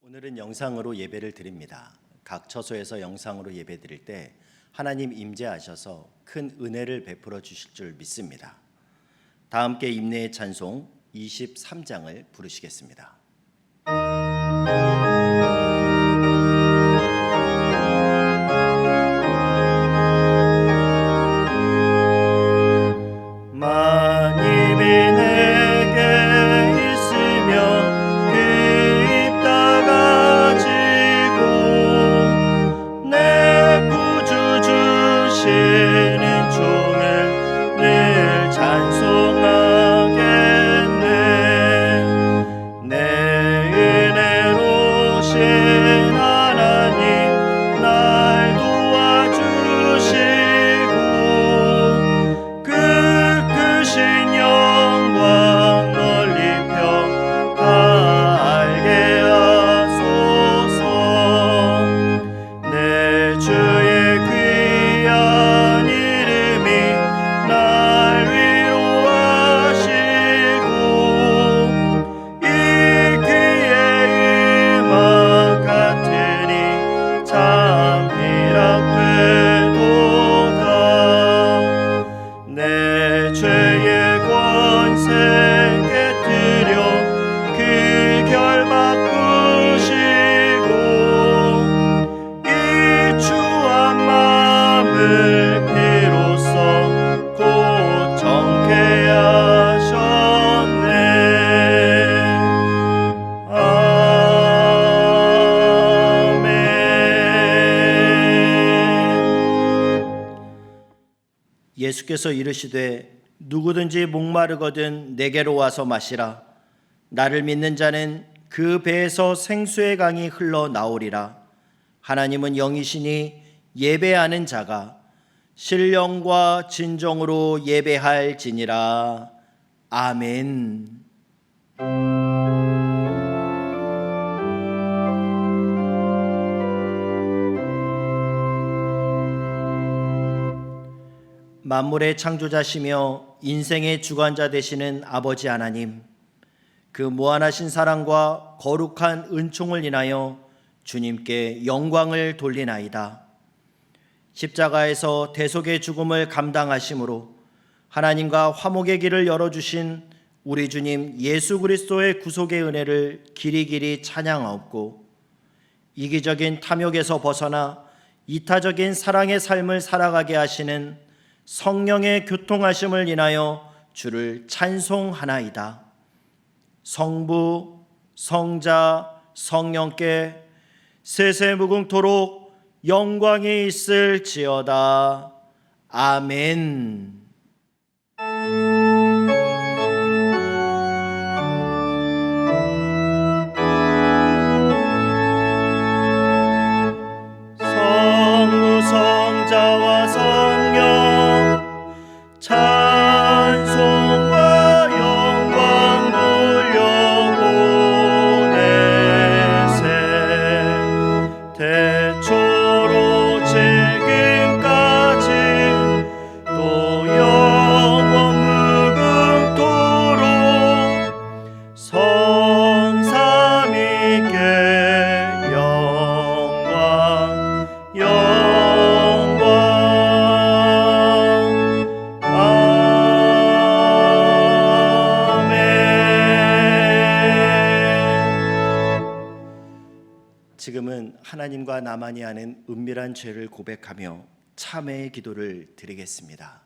오늘은 영상으로 예배를 드립니다. 각 처소에서 영상으로 예배 드릴 때 하나님 임재하셔서 큰 은혜를 베풀어 주실 줄 믿습니다. 다 함께 임내의 찬송 23장을 부르시겠습니다. 예수께서 이르시되 누구든지 목마르거든 내게로 와서 마시라. 나를 믿는 자는 그 배에서 생수의 강이 흘러나오리라. 하나님은 영이시니 예배하는 자가 신령과 진정으로 예배할지니라. 아멘. 만물의 창조자시며 인생의 주관자 되시는 아버지 하나님, 그 무한하신 사랑과 거룩한 은총을 인하여 주님께 영광을 돌리나이다. 십자가에서 대속의 죽음을 감당하심으로 하나님과 화목의 길을 열어주신 우리 주님 예수 그리스도의 구속의 은혜를 길이길이 찬양하옵고, 이기적인 탐욕에서 벗어나 이타적인 사랑의 삶을 살아가게 하시는 성령의 교통하심을 인하여 주를 찬송하나이다. 성부, 성자, 성령께 세세무궁토록 영광이 있을지어다. 아멘. 성부, 성자와 성령 찬송과 영광 돌려보내세. 태초로 지금까지 또 영원 무궁토록 성삼위께 영광 지금은 하나님과 나만이 아는 은밀한 죄를 고백하며 참회의 기도를 드리겠습니다.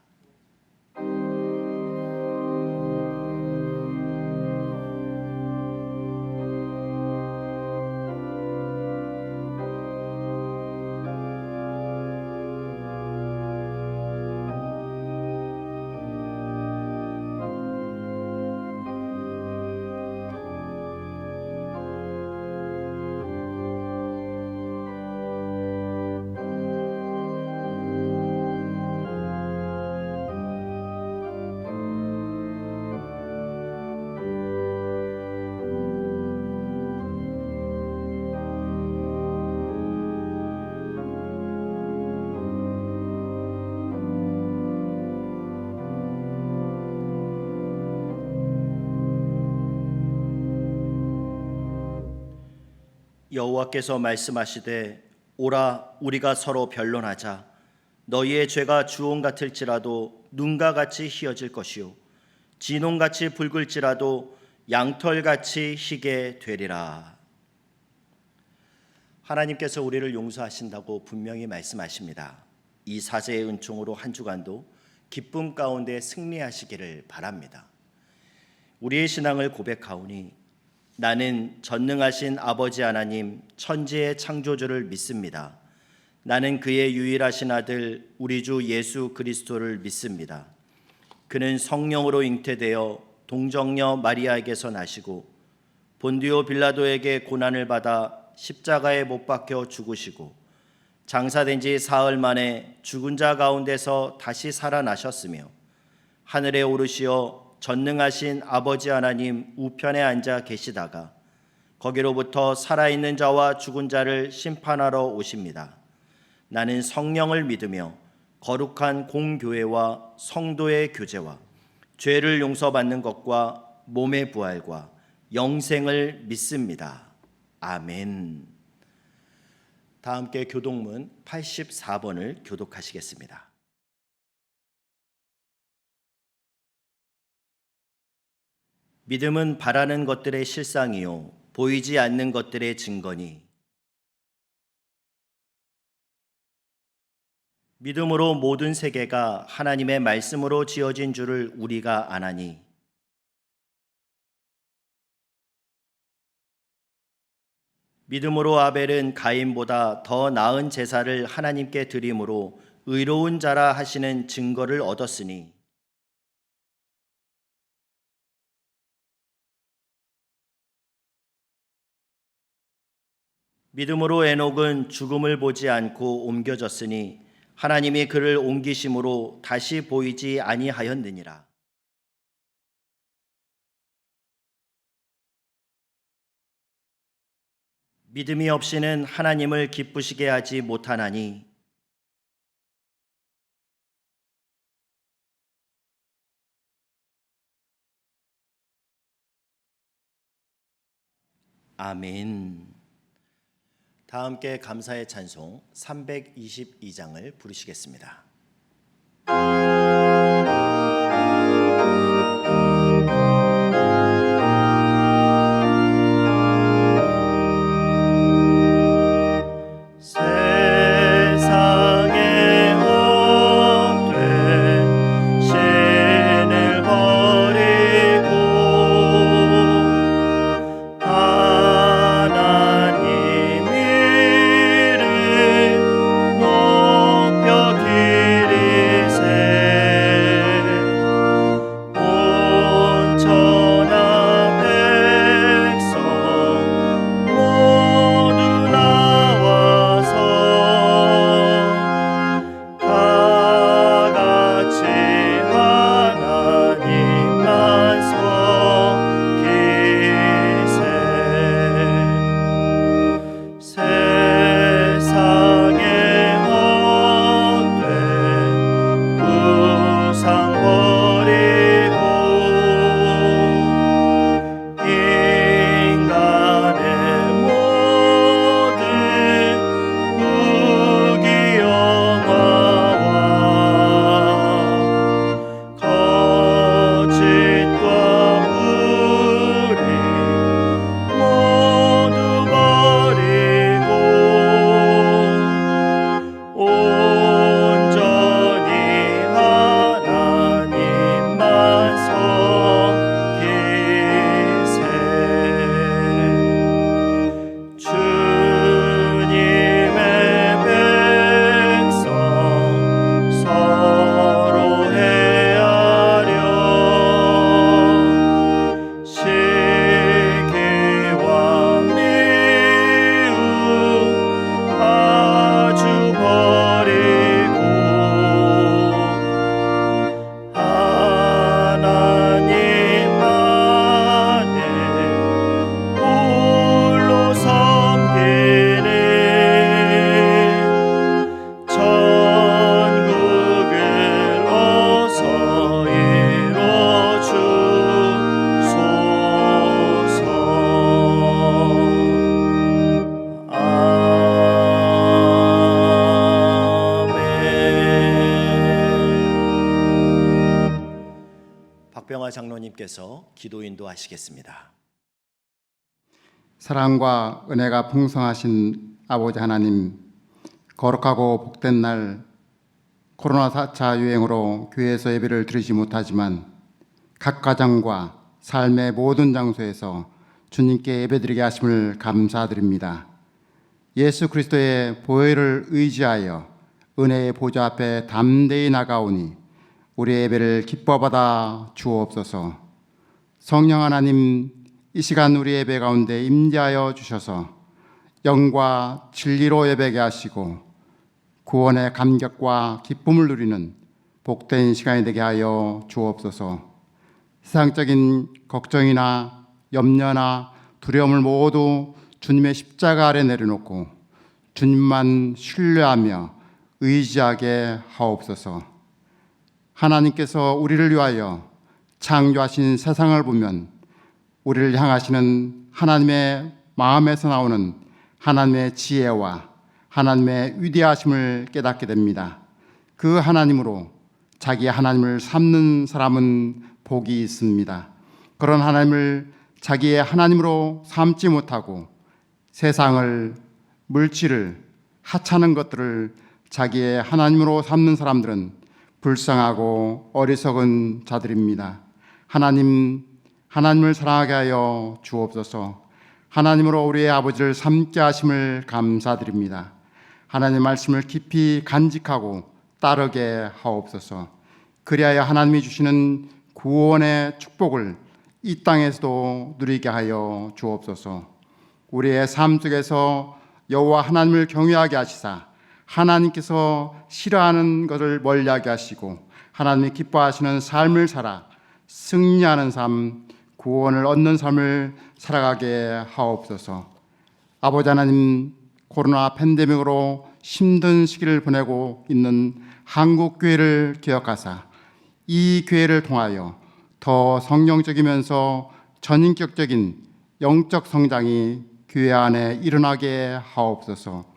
여호와께서 말씀하시되 오라 우리가 서로 변론하자. 너희의 죄가 주홍 같을지라도 눈과 같이 희어질 것이요 진홍같이 붉을지라도 양털같이 희게 되리라. 하나님께서 우리를 용서하신다고 분명히 말씀하십니다. 이 사제의 은총으로 한 주간도 기쁨 가운데 승리하시기를 바랍니다. 우리의 신앙을 고백하오니 나는 전능하신 아버지 하나님 천지의 창조주를 믿습니다. 나는 그의 유일하신 아들 우리 주 예수 그리스도를 믿습니다. 그는 성령으로 잉태되어 동정녀 마리아에게서 나시고 본디오 빌라도에게 고난을 받아 십자가에 못 박혀 죽으시고 장사된 지 사흘 만에 죽은 자 가운데서 다시 살아나셨으며 하늘에 오르시어 전능하신 아버지 하나님 우편에 앉아 계시다가 거기로부터 살아있는 자와 죽은 자를 심판하러 오십니다. 나는 성령을 믿으며 거룩한 공교회와 성도의 교제와 죄를 용서받는 것과 몸의 부활과 영생을 믿습니다. 아멘. 다 함께 교독문 84번을 교독하시겠습니다. 믿음은 바라는 것들의 실상이요 보이지 않는 것들의 증거니 믿음으로 모든 세계가 하나님의 말씀으로 지어진 줄을 우리가 아나니 믿음으로 아벨은 가인보다 더 나은 제사를 하나님께 드림으로 의로운 자라 하시는 증거를 얻었으니 믿음으로 에녹은 죽음을 보지 않고 옮겨졌으니 하나님이 그를 옮기심으로 다시 보이지 아니하였느니라. 믿음이 없이는 하나님을 기쁘시게 하지 못하나니 아멘. 다 함께 감사의 찬송 322장을 부르시겠습니다. 하나님 이름 높여 기리세 박병화 장로님께서 기도 인도하시겠습니다. 사랑과 은혜가 풍성하신 아버지 하나님, 거룩하고 복된 날 코로나 4차 유행으로 교회에서 예배를 드리지 못하지만 각 가정과 삶의 모든 장소에서 주님께 예배드리게 하심을 감사드립니다. 예수 그리스도의 보혈을 의지하여 은혜의 보좌 앞에 담대히 나가오니 우리의 예배를 기뻐 받아 주옵소서. 성령 하나님, 이 시간 우리 예배 가운데 임재하여 주셔서 영과 진리로 예배하게 하시고 구원의 감격과 기쁨을 누리는 복된 시간이 되게 하여 주옵소서. 세상적인 걱정이나 염려나 두려움을 모두 주님의 십자가 아래 내려놓고 주님만 신뢰하며 의지하게 하옵소서. 하나님께서 우리를 위하여 창조하신 세상을 보면 우리를 향하시는 하나님의 마음에서 나오는 하나님의 지혜와 하나님의 위대하심을 깨닫게 됩니다. 그 하나님으로 자기 하나님을 삼는 사람은 복이 있습니다. 그런 하나님을 자기의 하나님으로 삼지 못하고 세상을, 물질을, 하찮은 것들을 자기의 하나님으로 삼는 사람들은 불쌍하고 어리석은 자들입니다. 하나님을 사랑하게 하여 주옵소서. 하나님으로 우리의 아버지를 삼게 하심을 감사드립니다. 하나님의 말씀을 깊이 간직하고 따르게 하옵소서. 그리하여 하나님이 주시는 구원의 축복을 이 땅에서도 누리게 하여 주옵소서. 우리의 삶 속에서 여호와 하나님을 경외하게 하시사 하나님께서 싫어하는 것을 멀리하게 하시고 하나님이 기뻐하시는 삶을 살아 승리하는 삶, 구원을 얻는 삶을 살아가게 하옵소서. 아버지 하나님, 코로나 팬데믹으로 힘든 시기를 보내고 있는 한국 교회를 기억하사 이 교회를 통하여 더 성령적이면서 전인격적인 영적 성장이 교회 안에 일어나게 하옵소서.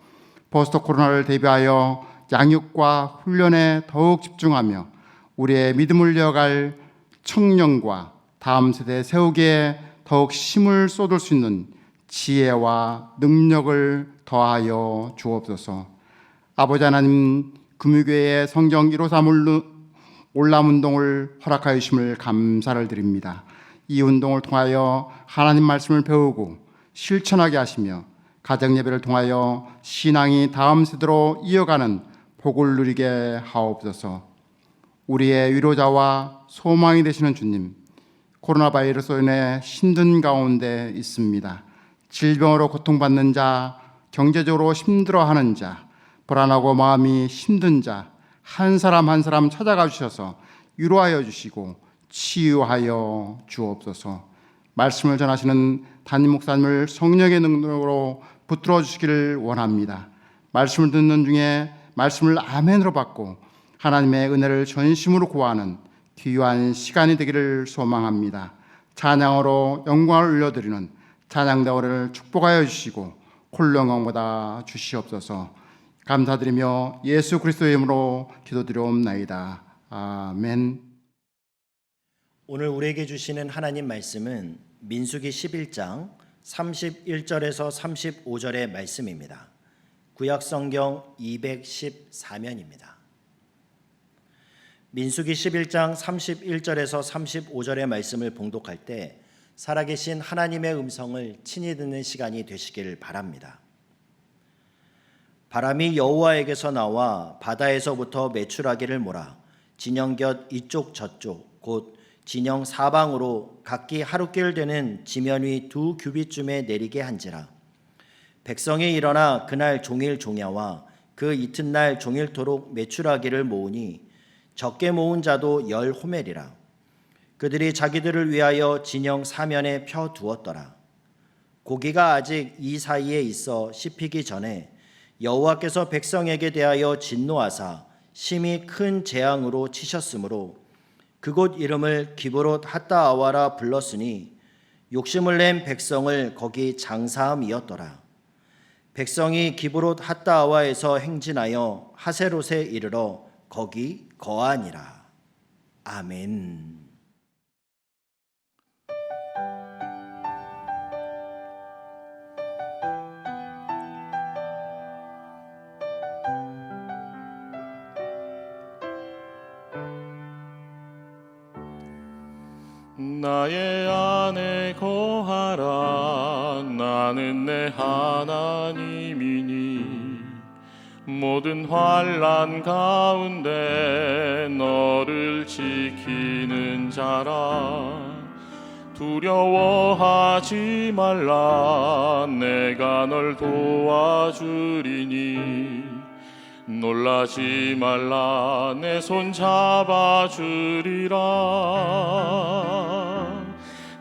포스트 코로나를 대비하여 양육과 훈련에 더욱 집중하며 우리의 믿음을 이어갈 청년과 다음 세대에 세우기에 더욱 힘을 쏟을 수 있는 지혜와 능력을 더하여 주옵소서. 아버지 하나님, 금유교회의 성경 153 올람운동을 허락하여 주심을 감사를 드립니다. 이 운동을 통하여 하나님 말씀을 배우고 실천하게 하시며 가정예배를 통하여 신앙이 다음 세대로 이어가는 복을 누리게 하옵소서. 우리의 위로자와 소망이 되시는 주님, 코로나 바이러스로 인해 힘든 가운데 있습니다. 질병으로 고통받는 자, 경제적으로 힘들어하는 자, 불안하고 마음이 힘든 자, 한 사람 한 사람 찾아가 주셔서 위로하여 주시고 치유하여 주옵소서. 말씀을 전하시는 담임 목사님을 성령의 능력으로 붙들어 주시기를 원합니다. 말씀을 듣는 중에 말씀을 아멘으로 받고 하나님의 은혜를 전심으로 구하는 귀한 시간이 되기를 소망합니다. 찬양으로 영광을 올려드리는 찬양대회를 축복하여 주시고 콜령왕보다 주시옵소서. 감사드리며 예수 그리스도의 이름으로 기도드리옵나이다. 아멘. 오늘 우리에게 주시는 하나님 말씀은 민수기 11장 31절에서 35절의 말씀입니다. 구약성경 214면입니다. 민수기 11장 31절에서 35절의 말씀을 봉독할 때 살아계신 하나님의 음성을 친히 듣는 시간이 되시길 바랍니다. 바람이 여호와에게서 나와 바다에서부터 메추라기를 몰아 진영 곁 이쪽 저쪽 곧 진영 사방으로 각기 하루길 되는 지면 위 2규빗쯤에 내리게 한지라. 백성이 일어나 그날 종일 종야와 그 이튿날 종일토록 메추라기를 모으니 적게 모은 자도 10호멜이라. 그들이 자기들을 위하여 진영 사면에 펴 두었더라. 고기가 아직 이 사이에 있어 씹히기 전에 여호와께서 백성에게 대하여 진노하사 심히 큰 재앙으로 치셨으므로 그곳 이름을 기브롯 핫다아와라 불렀으니 욕심을 낸 백성을 거기 장사함이었더라. 백성이 기브롯 핫다아와에서 행진하여 하세롯에 이르러 거기 거하니라. 아멘. 나의 안에 거하라. 나는 내 하나님이니 모든 환난 가운데 너를 지키는 자라. 두려워하지 말라. 내가 널 도와주리니 놀라지 말라. 내 손 잡아주리라.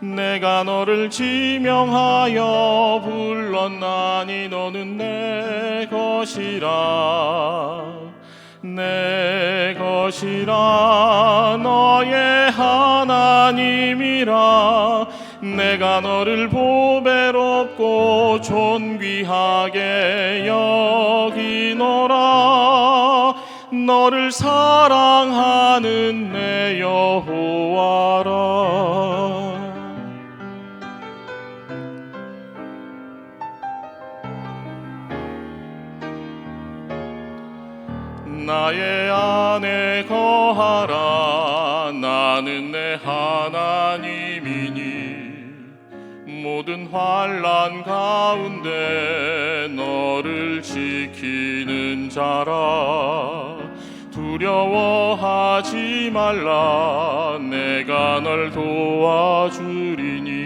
내가 너를 지명하여 불렀나니 너는 내 것이라. 내 것이라. 너의 하나님이라. 내가 너를 보배롭고 존귀하게 여기노라. 너를 사랑하는 내 여호와라. 나의 안에 거하라. 나는 내 하나님이니 모든 환난 가운데 너를 지키는 자라. 두려워하지 말라. 내가 널 도와주리니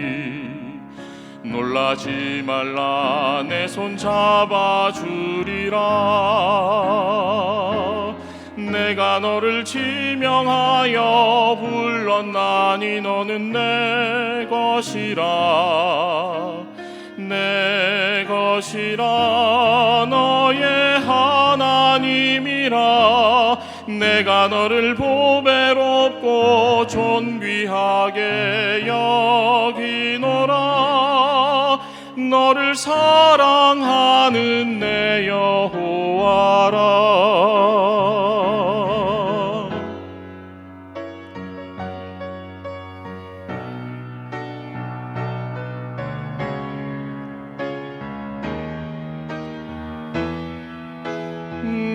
놀라지 말라. 내 손 잡아주리라. 내가 너를 지명하여 불렀나니 너는 내 것이라. 내 것이라. 너의 하나님이라. 내가 너를 보배롭고 존귀하게 여기노라. 너를 사랑하는 내 여호와라.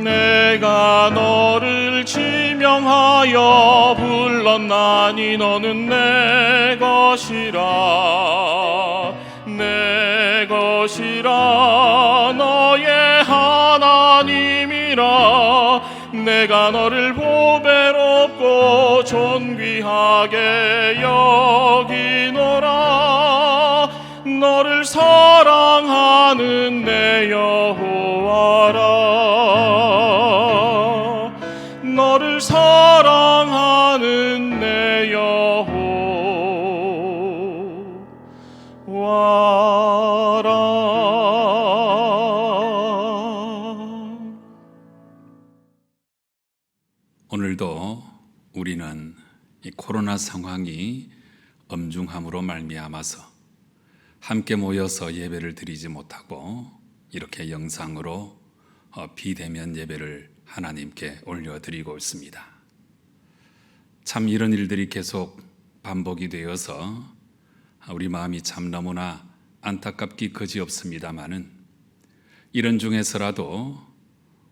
내가 너를 지명하여 불렀나니 너는 내 것이라. 내 것이라. 너의 하나님이라. 내가 너를 보배롭고 존귀하게 여기노라. 너를 사랑하는 내 여호와라. 너를 사랑하는 내 여호와라. 오늘도 우리는 이 코로나 상황이 엄중함으로 말미암아서 함께 모여서 예배를 드리지 못하고 이렇게 영상으로 비대면 예배를 하나님께 올려드리고 있습니다. 참 이런 일들이 계속 반복이 되어서 우리 마음이 참 너무나 안타깝기 그지없습니다마는 이런 중에서라도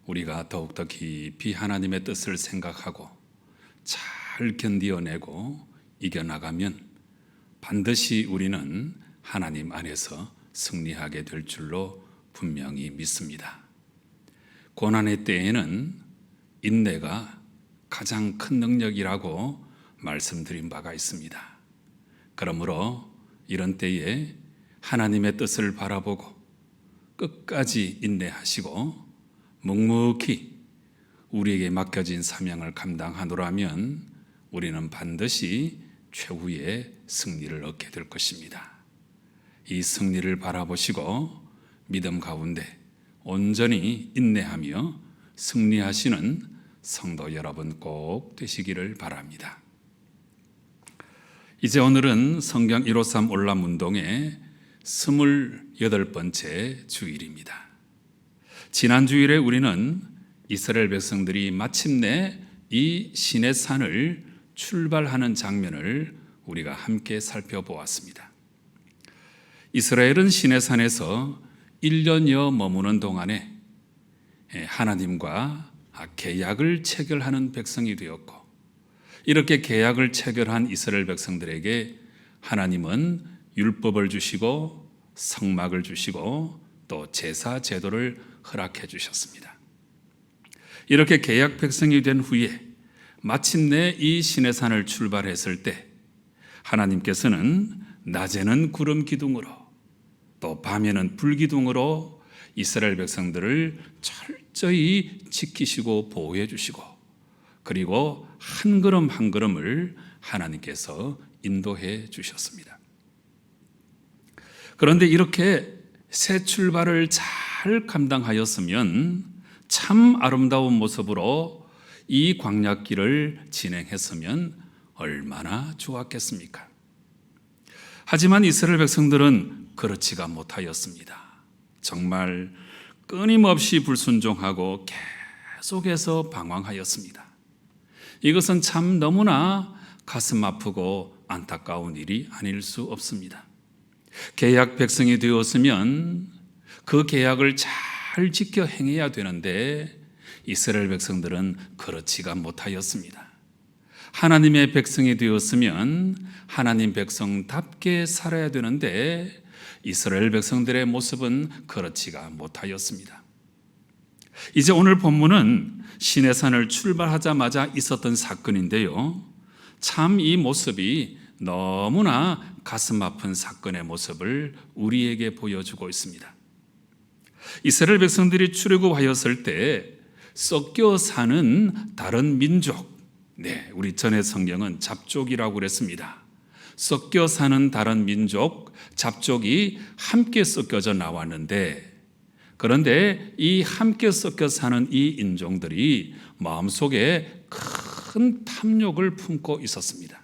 우리가 더욱더 깊이 하나님의 뜻을 생각하고 잘 견디어내고 이겨나가면 반드시 우리는 하나님 안에서 승리하게 될 줄로 분명히 믿습니다. 고난의 때에는 인내가 가장 큰 능력이라고 말씀드린 바가 있습니다. 그러므로 이런 때에 하나님의 뜻을 바라보고 끝까지 인내하시고 묵묵히 우리에게 맡겨진 사명을 감당하노라면 우리는 반드시 최후의 승리를 얻게 될 것입니다. 이 승리를 바라보시고 믿음 가운데 온전히 인내하며 승리하시는 성도 여러분 꼭 되시기를 바랍니다. 이제 오늘은 성경 153 올람운동의 28번째 주일입니다. 지난 주일에 우리는 이스라엘 백성들이 마침내 이 시내산을 출발하는 장면을 우리가 함께 살펴보았습니다. 이스라엘은 시내산에서 1년여 머무는 동안에 하나님과 계약을 체결하는 백성이 되었고, 이렇게 계약을 체결한 이스라엘 백성들에게 하나님은 율법을 주시고 성막을 주시고 또 제사 제도를 허락해 주셨습니다. 이렇게 계약 백성이 된 후에 마침내 이 시내산을 출발했을 때 하나님께서는 낮에는 구름 기둥으로 또 밤에는 불 기둥으로 이스라엘 백성들을 철저히 지키시고 보호해 주시고 그리고 한 걸음 한 걸음을 하나님께서 인도해 주셨습니다. 그런데 이렇게 새 출발을 잘 감당하였으면 참 아름다운 모습으로 이 광야길을 진행했으면 얼마나 좋았겠습니까? 하지만 이스라엘 백성들은 그렇지가 못하였습니다. 정말 끊임없이 불순종하고 계속해서 방황하였습니다. 이것은 참 너무나 가슴 아프고 안타까운 일이 아닐 수 없습니다. 계약 백성이 되었으면 그 계약을 잘 지켜 행해야 되는데 이스라엘 백성들은 그렇지가 못하였습니다. 하나님의 백성이 되었으면 하나님 백성답게 살아야 되는데 이스라엘 백성들의 모습은 그렇지가 못하였습니다. 이제 오늘 본문은 시내산을 출발하자마자 있었던 사건인데요. 참 이 모습이 너무나 가슴 아픈 사건의 모습을 우리에게 보여주고 있습니다. 이스라엘 백성들이 출애굽하였을 때 섞여 사는 다른 민족, 우리 전에 성경은 잡족이라고 그랬습니다. 섞여 사는 다른 민족, 잡족이 함께 섞여져 나왔는데 그런데 이 함께 섞여 사는 이 인종들이 마음속에 큰 탐욕을 품고 있었습니다.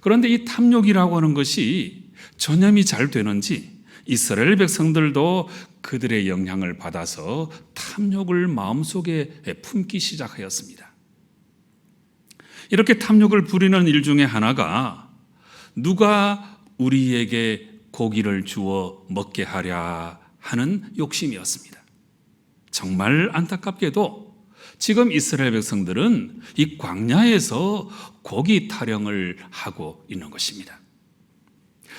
그런데 이 탐욕이라고 하는 것이 전염이 잘 되는지 이스라엘 백성들도 그들의 영향을 받아서 탐욕을 마음속에 품기 시작하였습니다. 이렇게 탐욕을 부리는 일 중에 하나가 누가 우리에게 고기를 주어 먹게 하랴 하는 욕심이었습니다. 정말 안타깝게도 지금 이스라엘 백성들은 이 광야에서 고기 타령을 하고 있는 것입니다.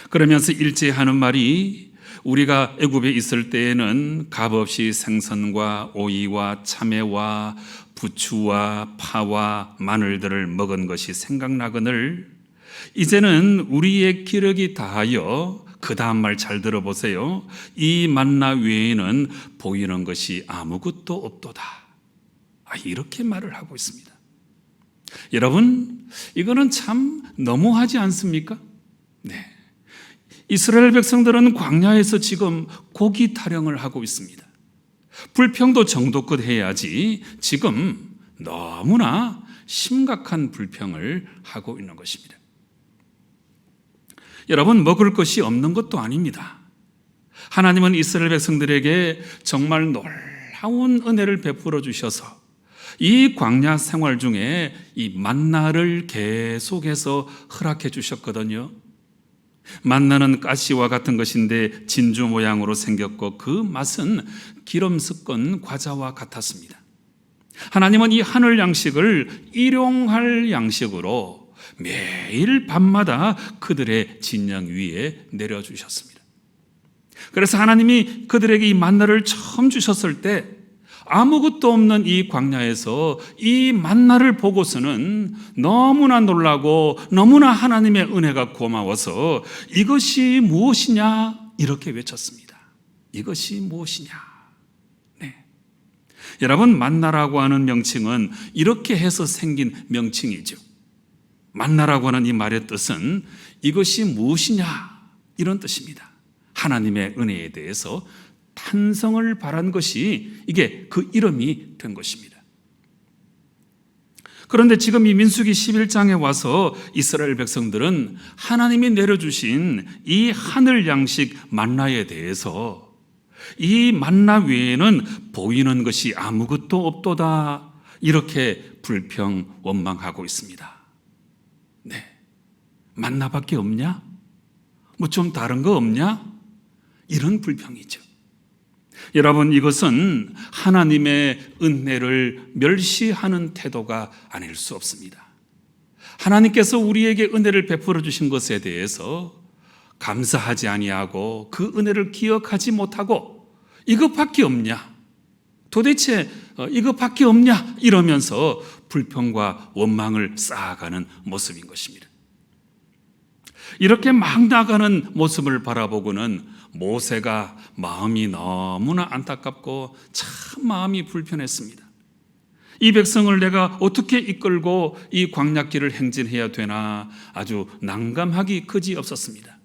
그러면서 일제히 하는 말이 우리가 애굽에 있을 때에는 값없이 생선과 오이와 참외와 부추와 파와 마늘들을 먹은 것이 생각나거늘 이제는 우리의 기력이 다하여 그 다음 말 잘 들어보세요. 이 만나 외에는 보이는 것이 아무것도 없도다. 이렇게 말을 하고 있습니다. 여러분, 이거는 참 너무하지 않습니까? 네. 이스라엘 백성들은 광야에서 지금 고기 타령을 하고 있습니다. 불평도 정도껏 해야지 지금 너무나 심각한 불평을 하고 있는 것입니다. 여러분, 먹을 것이 없는 것도 아닙니다. 하나님은 이스라엘 백성들에게 정말 놀라운 은혜를 베풀어 주셔서 이 광야 생활 중에 이 만나를 계속해서 허락해 주셨거든요. 만나는 가시와 같은 것인데 진주 모양으로 생겼고 그 맛은 기름 섞은 과자와 같았습니다. 하나님은 이 하늘 양식을 일용할 양식으로 매일 밤마다 그들의 진영 위에 내려주셨습니다. 그래서 하나님이 그들에게 이 만나를 처음 주셨을 때 아무것도 없는 이 광야에서 이 만나를 보고서는 너무나 놀라고 너무나 하나님의 은혜가 고마워서 이것이 무엇이냐 이렇게 외쳤습니다. 이것이 무엇이냐. 네. 여러분, 만나라고 하는 명칭은 이렇게 해서 생긴 명칭이죠. 만나라고 하는 이 말의 뜻은 이것이 무엇이냐 이런 뜻입니다. 하나님의 은혜에 대해서 탄성을 바란 것이 이게 그 이름이 된 것입니다. 그런데 지금 이 민수기 11장에 와서 이스라엘 백성들은 하나님이 내려주신 이 하늘 양식 만나에 대해서 이 만나 외에는 보이는 것이 아무것도 없도다 이렇게 불평 원망하고 있습니다. 네, 만나밖에 없냐? 뭐 좀 다른 거 없냐? 이런 불평이죠. 여러분, 이것은 하나님의 은혜를 멸시하는 태도가 아닐 수 없습니다. 하나님께서 우리에게 은혜를 베풀어 주신 것에 대해서 감사하지 아니하고 그 은혜를 기억하지 못하고 이것밖에 없냐? 도대체 이것밖에 없냐? 이러면서 불평과 원망을 쌓아가는 모습인 것입니다. 이렇게 막 나가는 모습을 바라보고는 모세가 마음이 너무나 안타깝고 참 마음이 불편했습니다. 이 백성을 내가 어떻게 이끌고 이 광야길을 행진해야 되나 아주 난감하기 그지없었습니다.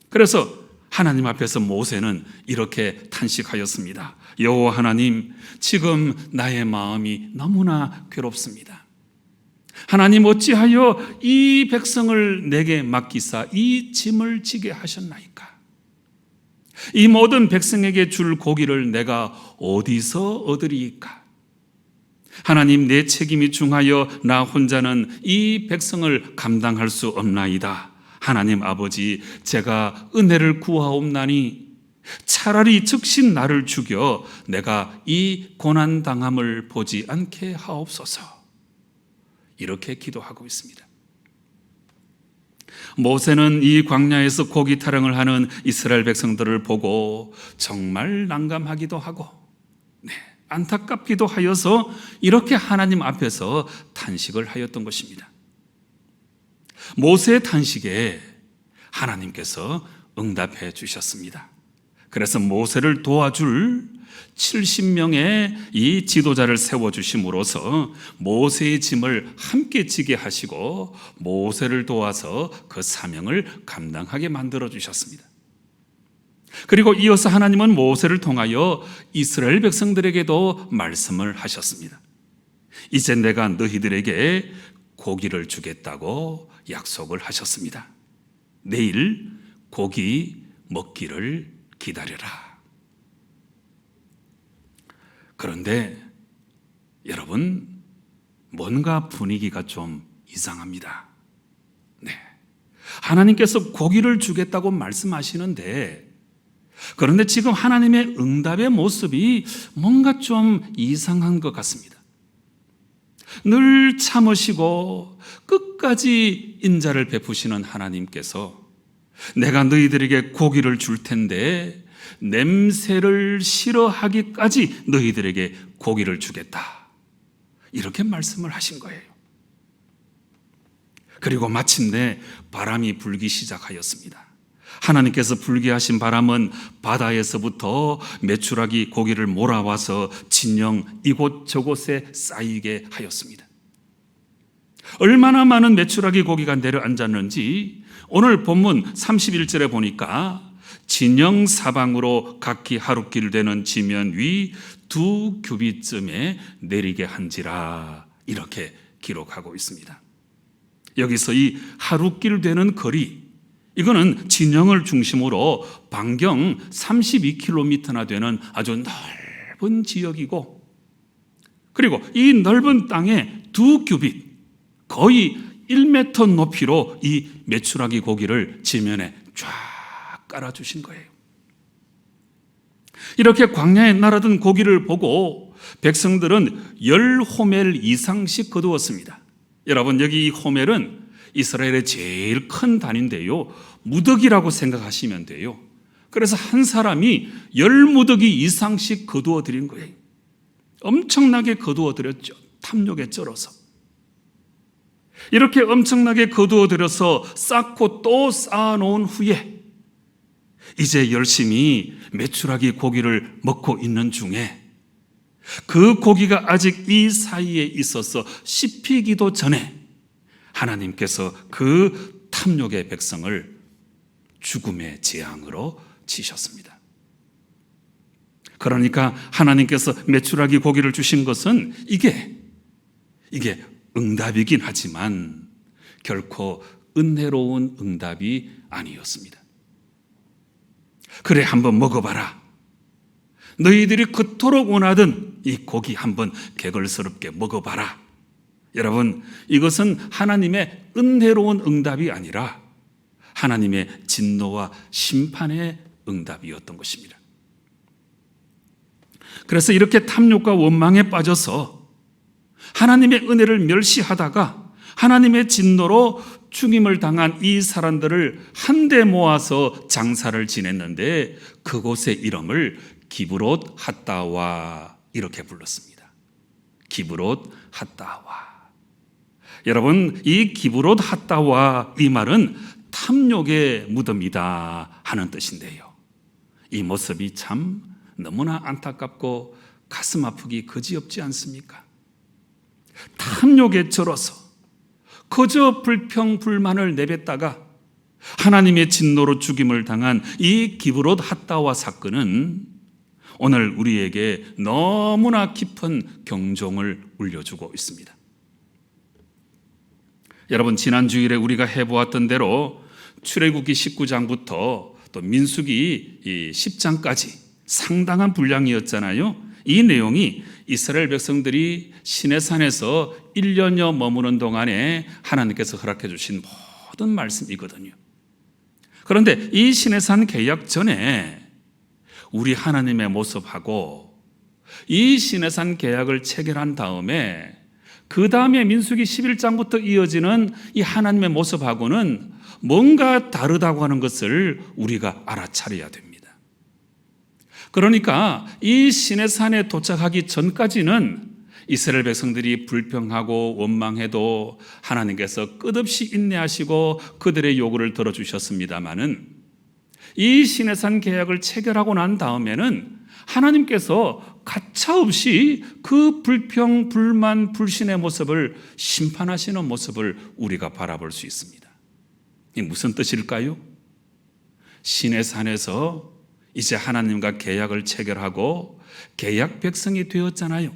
그래서 하나님 앞에서 모세는 이렇게 탄식하였습니다. 여호와 하나님, 지금 나의 마음이 너무나 괴롭습니다. 하나님, 어찌하여 이 백성을 내게 맡기사 이 짐을 지게 하셨나이까? 이 모든 백성에게 줄 고기를 내가 어디서 얻으리이까? 하나님, 내 책임이 중하여 나 혼자는 이 백성을 감당할 수 없나이다. 하나님 아버지, 제가 은혜를 구하옵나니 차라리 즉시 나를 죽여 내가 이 고난당함을 보지 않게 하옵소서. 이렇게 기도하고 있습니다. 모세는 이 광야에서 고기 타령을 하는 이스라엘 백성들을 보고 정말 난감하기도 하고 안타깝기도 하여서 이렇게 하나님 앞에서 탄식을 하였던 것입니다. 모세의 탄식에 하나님께서 응답해 주셨습니다. 그래서 모세를 도와줄 70명의 이 지도자를 세워주심으로써 모세의 짐을 함께 지게 하시고 모세를 도와서 그 사명을 감당하게 만들어 주셨습니다. 그리고 이어서 하나님은 모세를 통하여 이스라엘 백성들에게도 말씀을 하셨습니다. 이제 내가 너희들에게 고기를 주겠다고 약속을 하셨습니다. 내일 고기 먹기를 기다려라. 그런데 여러분, 뭔가 분위기가 좀 이상합니다. 하나님께서 고기를 주겠다고 말씀하시는데, 그런데 지금 하나님의 응답의 모습이 뭔가 좀 이상한 것 같습니다. 늘 참으시고 끝까지 인자를 베푸시는 하나님께서 내가 너희들에게 고기를 줄 텐데 냄새를 싫어하기까지 너희들에게 고기를 주겠다, 이렇게 말씀을 하신 거예요. 그리고 마침내 바람이 불기 시작하였습니다. 하나님께서 불게 하신 바람은 바다에서부터 메추라기 고기를 몰아와서 진영 이곳저곳에 쌓이게 하였습니다. 얼마나 많은 메추라기 고기가 내려앉았는지 오늘 본문 31절에 보니까 진영 사방으로 각기 하루길 되는 지면 위 2규빗쯤에 내리게 한지라, 이렇게 기록하고 있습니다. 여기서 이 하루길 되는 거리, 이거는 진영을 중심으로 반경 32km나 되는 아주 넓은 지역이고, 그리고 이 넓은 땅에 2규빗, 거의 1m 높이로 이 메추라기 고기를 지면에 쫙 깔아주신 거예요. 이렇게 광야에 날아든 고기를 보고 백성들은 10호멜 이상씩 거두었습니다. 여러분, 여기 이 호멜은 이스라엘의 제일 큰 단위인데요, 무더기라고 생각하시면 돼요. 그래서 한 사람이 10무더기 이상씩 거두어 드린 거예요. 엄청나게 거두어 드렸죠. 탐욕에 쩔어서. 이렇게 엄청나게 거두어 들여서 쌓고 또 쌓아놓은 후에 이제 열심히 메추라기 고기를 먹고 있는 중에 그 고기가 아직 이 사이에 있어서 씹히기도 전에 하나님께서 그 탐욕의 백성을 죽음의 재앙으로 치셨습니다. 그러니까 하나님께서 메추라기 고기를 주신 것은 이게 응답이긴 하지만 결코 은혜로운 응답이 아니었습니다. 그래, 한번 먹어봐라. 너희들이 그토록 원하던 이 고기 한번 개걸스럽게 먹어봐라. 여러분, 이것은 하나님의 은혜로운 응답이 아니라 하나님의 진노와 심판의 응답이었던 것입니다. 그래서 이렇게 탐욕과 원망에 빠져서 하나님의 은혜를 멸시하다가 하나님의 진노로 죽임을 당한 이 사람들을 한데 모아서 장사를 지냈는데 그곳의 이름을 기브롯 핫다와 이렇게 불렀습니다. 기브롯 핫다와. 여러분, 이 기브롯 핫다와 이 말은 탐욕의 무덤이다 하는 뜻인데요. 이 모습이 참 너무나 안타깝고 가슴 아프기 그지없지 않습니까? 탐욕에 절어서 그저 불평 불만을 내뱉다가 하나님의 진노로 죽임을 당한 이 기브롯 핫다와 사건은 오늘 우리에게 너무나 깊은 경종을 울려주고 있습니다. 여러분, 지난 주일에 우리가 해보았던 대로 출애굽기 19장부터 또 민수기 10장까지 상당한 분량이었잖아요. 이 내용이 이스라엘 백성들이 시내산에서 1년여 머무는 동안에 하나님께서 허락해 주신 모든 말씀이거든요. 그런데 이 시내산 계약 전에 우리 하나님의 모습하고 이 시내산 계약을 체결한 다음에 그 다음에 민수기 11장부터 이어지는 이 하나님의 모습하고는 뭔가 다르다고 하는 것을 우리가 알아차려야 됩니다. 그러니까 이 시내산에 도착하기 전까지는 이스라엘 백성들이 불평하고 원망해도 하나님께서 끝없이 인내하시고 그들의 요구를 들어주셨습니다마는 이 시내산 계약을 체결하고 난 다음에는 하나님께서 가차없이 그 불평, 불만, 불신의 모습을 심판하시는 모습을 우리가 바라볼 수 있습니다. 이게 무슨 뜻일까요? 시내산에서 이제 하나님과 계약을 체결하고 계약 백성이 되었잖아요.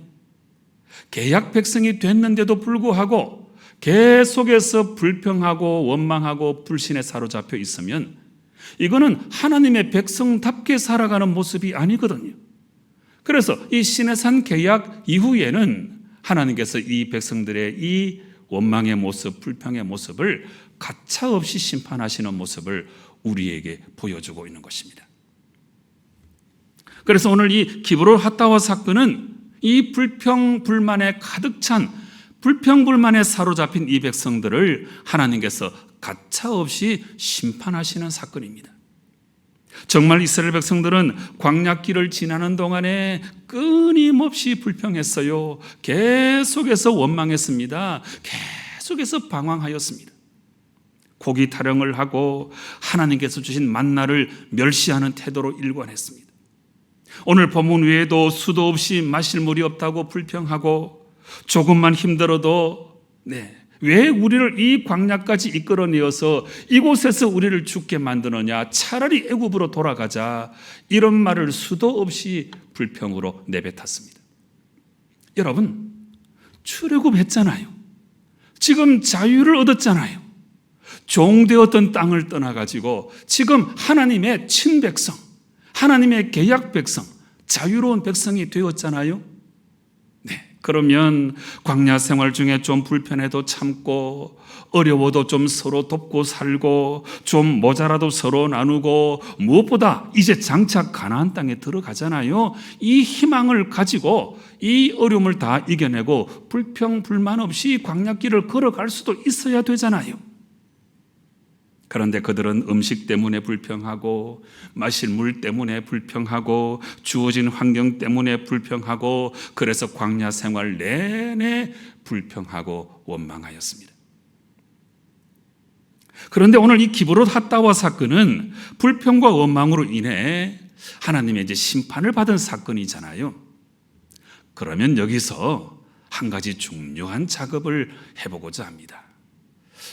계약 백성이 됐는데도 불구하고 계속해서 불평하고 원망하고 불신에 사로잡혀 있으면 이거는 하나님의 백성답게 살아가는 모습이 아니거든요. 그래서 이 시내산 계약 이후에는 하나님께서 이 백성들의 이 원망의 모습, 불평의 모습을 가차없이 심판하시는 모습을 우리에게 보여주고 있는 것입니다. 그래서 오늘 이 기브롯 핫다와 사건은 이 불평, 불만에 가득 찬 불평, 불만에 사로잡힌 이 백성들을 하나님께서 가차없이 심판하시는 사건입니다. 정말 이스라엘 백성들은 광야길을 지나는 동안에 끊임없이 불평했어요. 계속해서 원망했습니다. 계속해서 방황하였습니다. 고기 타령을 하고 하나님께서 주신 만나를 멸시하는 태도로 일관했습니다. 오늘 본문 외에도 수도 없이 마실 물이 없다고 불평하고 조금만 힘들어도 왜 우리를 이 광야까지 이끌어내어서 이곳에서 우리를 죽게 만드느냐, 차라리 애굽으로 돌아가자, 이런 말을 수도 없이 불평으로 내뱉었습니다. 여러분, 출애굽했잖아요. 지금 자유를 얻었잖아요. 종되었던 땅을 떠나가지고 지금 하나님의 친백성, 하나님의 계약 백성, 자유로운 백성이 되었잖아요. 그러면 광야 생활 중에 좀 불편해도 참고 어려워도 좀 서로 돕고 살고 좀 모자라도 서로 나누고 무엇보다 이제 장차 가나안 땅에 들어가잖아요. 이 희망을 가지고 이 어려움을 다 이겨내고 불평 불만 없이 광야길을 걸어갈 수도 있어야 되잖아요. 그런데 그들은 음식 때문에 불평하고 마실 물 때문에 불평하고 주어진 환경 때문에 불평하고 그래서 광야 생활 내내 불평하고 원망하였습니다. 그런데 오늘 이 기브롯 핫다와 사건은 불평과 원망으로 인해 하나님의 이제 심판을 받은 사건이잖아요. 그러면 여기서 한 가지 중요한 작업을 해보고자 합니다.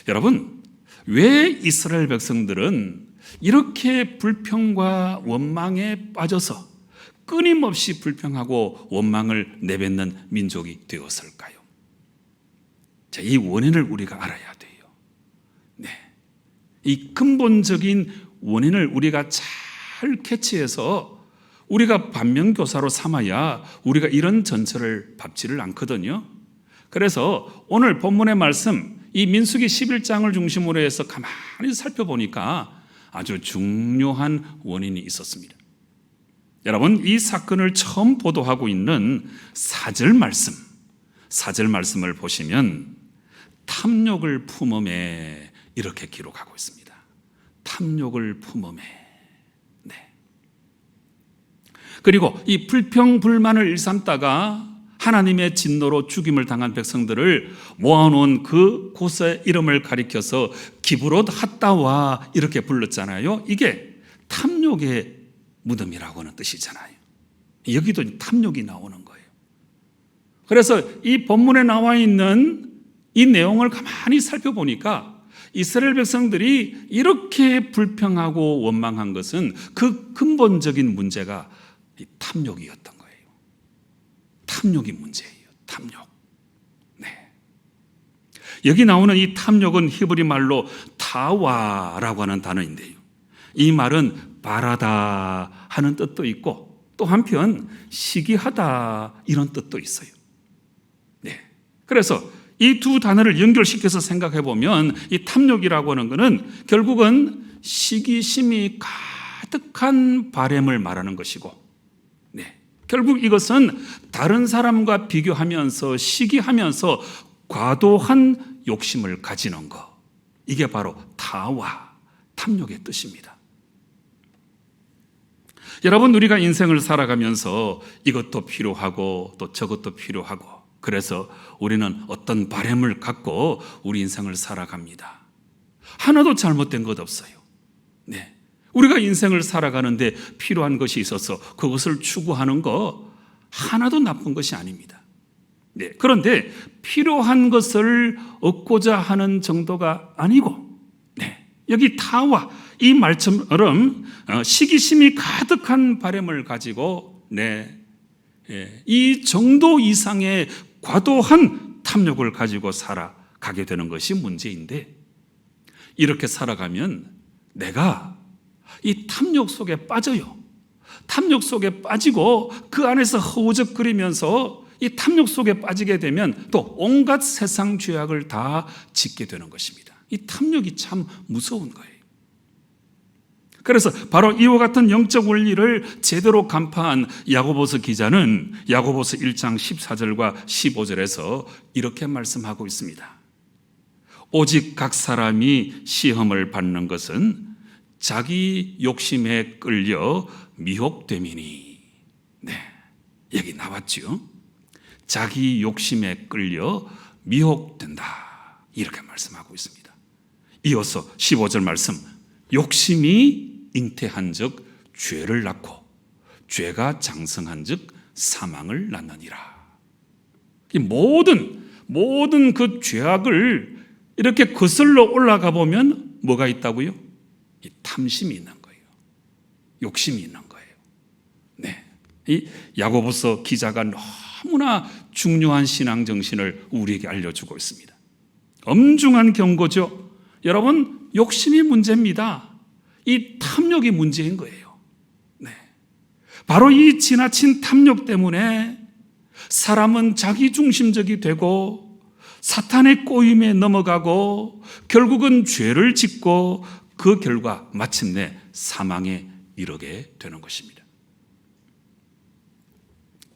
여러분, 왜 이스라엘 백성들은 이렇게 불평과 원망에 빠져서 끊임없이 불평하고 원망을 내뱉는 민족이 되었을까요? 자, 이 원인을 우리가 알아야 돼요. 이 근본적인 원인을 우리가 잘 캐치해서 우리가 반면교사로 삼아야 우리가 이런 전철을 밟지를 않거든요. 그래서 오늘 본문의 말씀, 이 민수기 11장을 중심으로 해서 가만히 살펴보니까 아주 중요한 원인이 있었습니다. 여러분, 이 사건을 처음 보도하고 있는 4절 말씀을 보시면 탐욕을 품음에 이렇게 기록하고 있습니다. 탐욕을 품음에. 네. 그리고 이 불평불만을 일삼다가 하나님의 진노로 죽임을 당한 백성들을 모아놓은 그 곳의 이름을 가리켜서 기브롯 핫다와 이렇게 불렀잖아요. 이게 탐욕의 무덤이라고 하는 뜻이잖아요. 여기도 탐욕이 나오는 거예요. 그래서 이 본문에 나와 있는 이 내용을 가만히 살펴보니까 이스라엘 백성들이 이렇게 불평하고 원망한 것은 그 근본적인 문제가 이 탐욕이었던 거예요. 탐욕이 문제예요. 탐욕. 네. 여기 나오는 이 탐욕은 히브리 말로 타와라고 하는 단어인데요. 이 말은 바라다 하는 뜻도 있고 또 한편 시기하다 이런 뜻도 있어요. 네. 그래서 이 두 단어를 연결시켜서 생각해 보면 이 탐욕이라고 하는 것은 결국은 시기심이 가득한 바램을 말하는 것이고, 네. 결국 이것은 다른 사람과 비교하면서 시기하면서 과도한 욕심을 가지는 것. 이게 바로 타와 탐욕의 뜻입니다. 여러분, 우리가 인생을 살아가면서 이것도 필요하고 또 저것도 필요하고 그래서 우리는 어떤 바램을 갖고 우리 인생을 살아갑니다. 하나도 잘못된 것 없어요. 네. 우리가 인생을 살아가는데 필요한 것이 있어서 그것을 추구하는 거 하나도 나쁜 것이 아닙니다. 네. 그런데 필요한 것을 얻고자 하는 정도가 아니고, 네. 여기 타와 이 말처럼 시기심이 가득한 바램을 가지고, 네. 이 정도 이상의 과도한 탐욕을 가지고 살아가게 되는 것이 문제인데, 이렇게 살아가면 내가 이 탐욕 속에 빠져요. 탐욕 속에 빠지고 그 안에서 허우적거리면서 이 탐욕 속에 빠지게 되면 또 온갖 세상 죄악을 다 짓게 되는 것입니다. 이 탐욕이 참 무서운 거예요. 그래서 바로 이와 같은 영적 원리를 제대로 간파한 야고보서 기자는 야고보서 1장 14절과 15절에서 이렇게 말씀하고 있습니다. 오직 각 사람이 시험을 받는 것은 자기 욕심에 끌려 미혹됨이니. 네, 여기 나왔죠. 자기 욕심에 끌려 미혹된다. 이렇게 말씀하고 있습니다. 이어서 15절 말씀. 욕심이 잉태한 적 죄를 낳고 죄가 장성한 적 사망을 낳느니라. 이 모든 그 죄악을 이렇게 거슬러 올라가 보면 뭐가 있다고요? 이 탐심이 있는 거예요. 욕심이 있는 거예요. 네. 이 야고보서 기자가 너무나 중요한 신앙 정신을 우리에게 알려주고 있습니다. 엄중한 경고죠. 여러분, 욕심이 문제입니다. 이 탐욕이 문제인 거예요. 네. 바로 이 지나친 탐욕 때문에 사람은 자기중심적이 되고 사탄의 꼬임에 넘어가고 결국은 죄를 짓고 그 결과 마침내 사망에 이르게 되는 것입니다.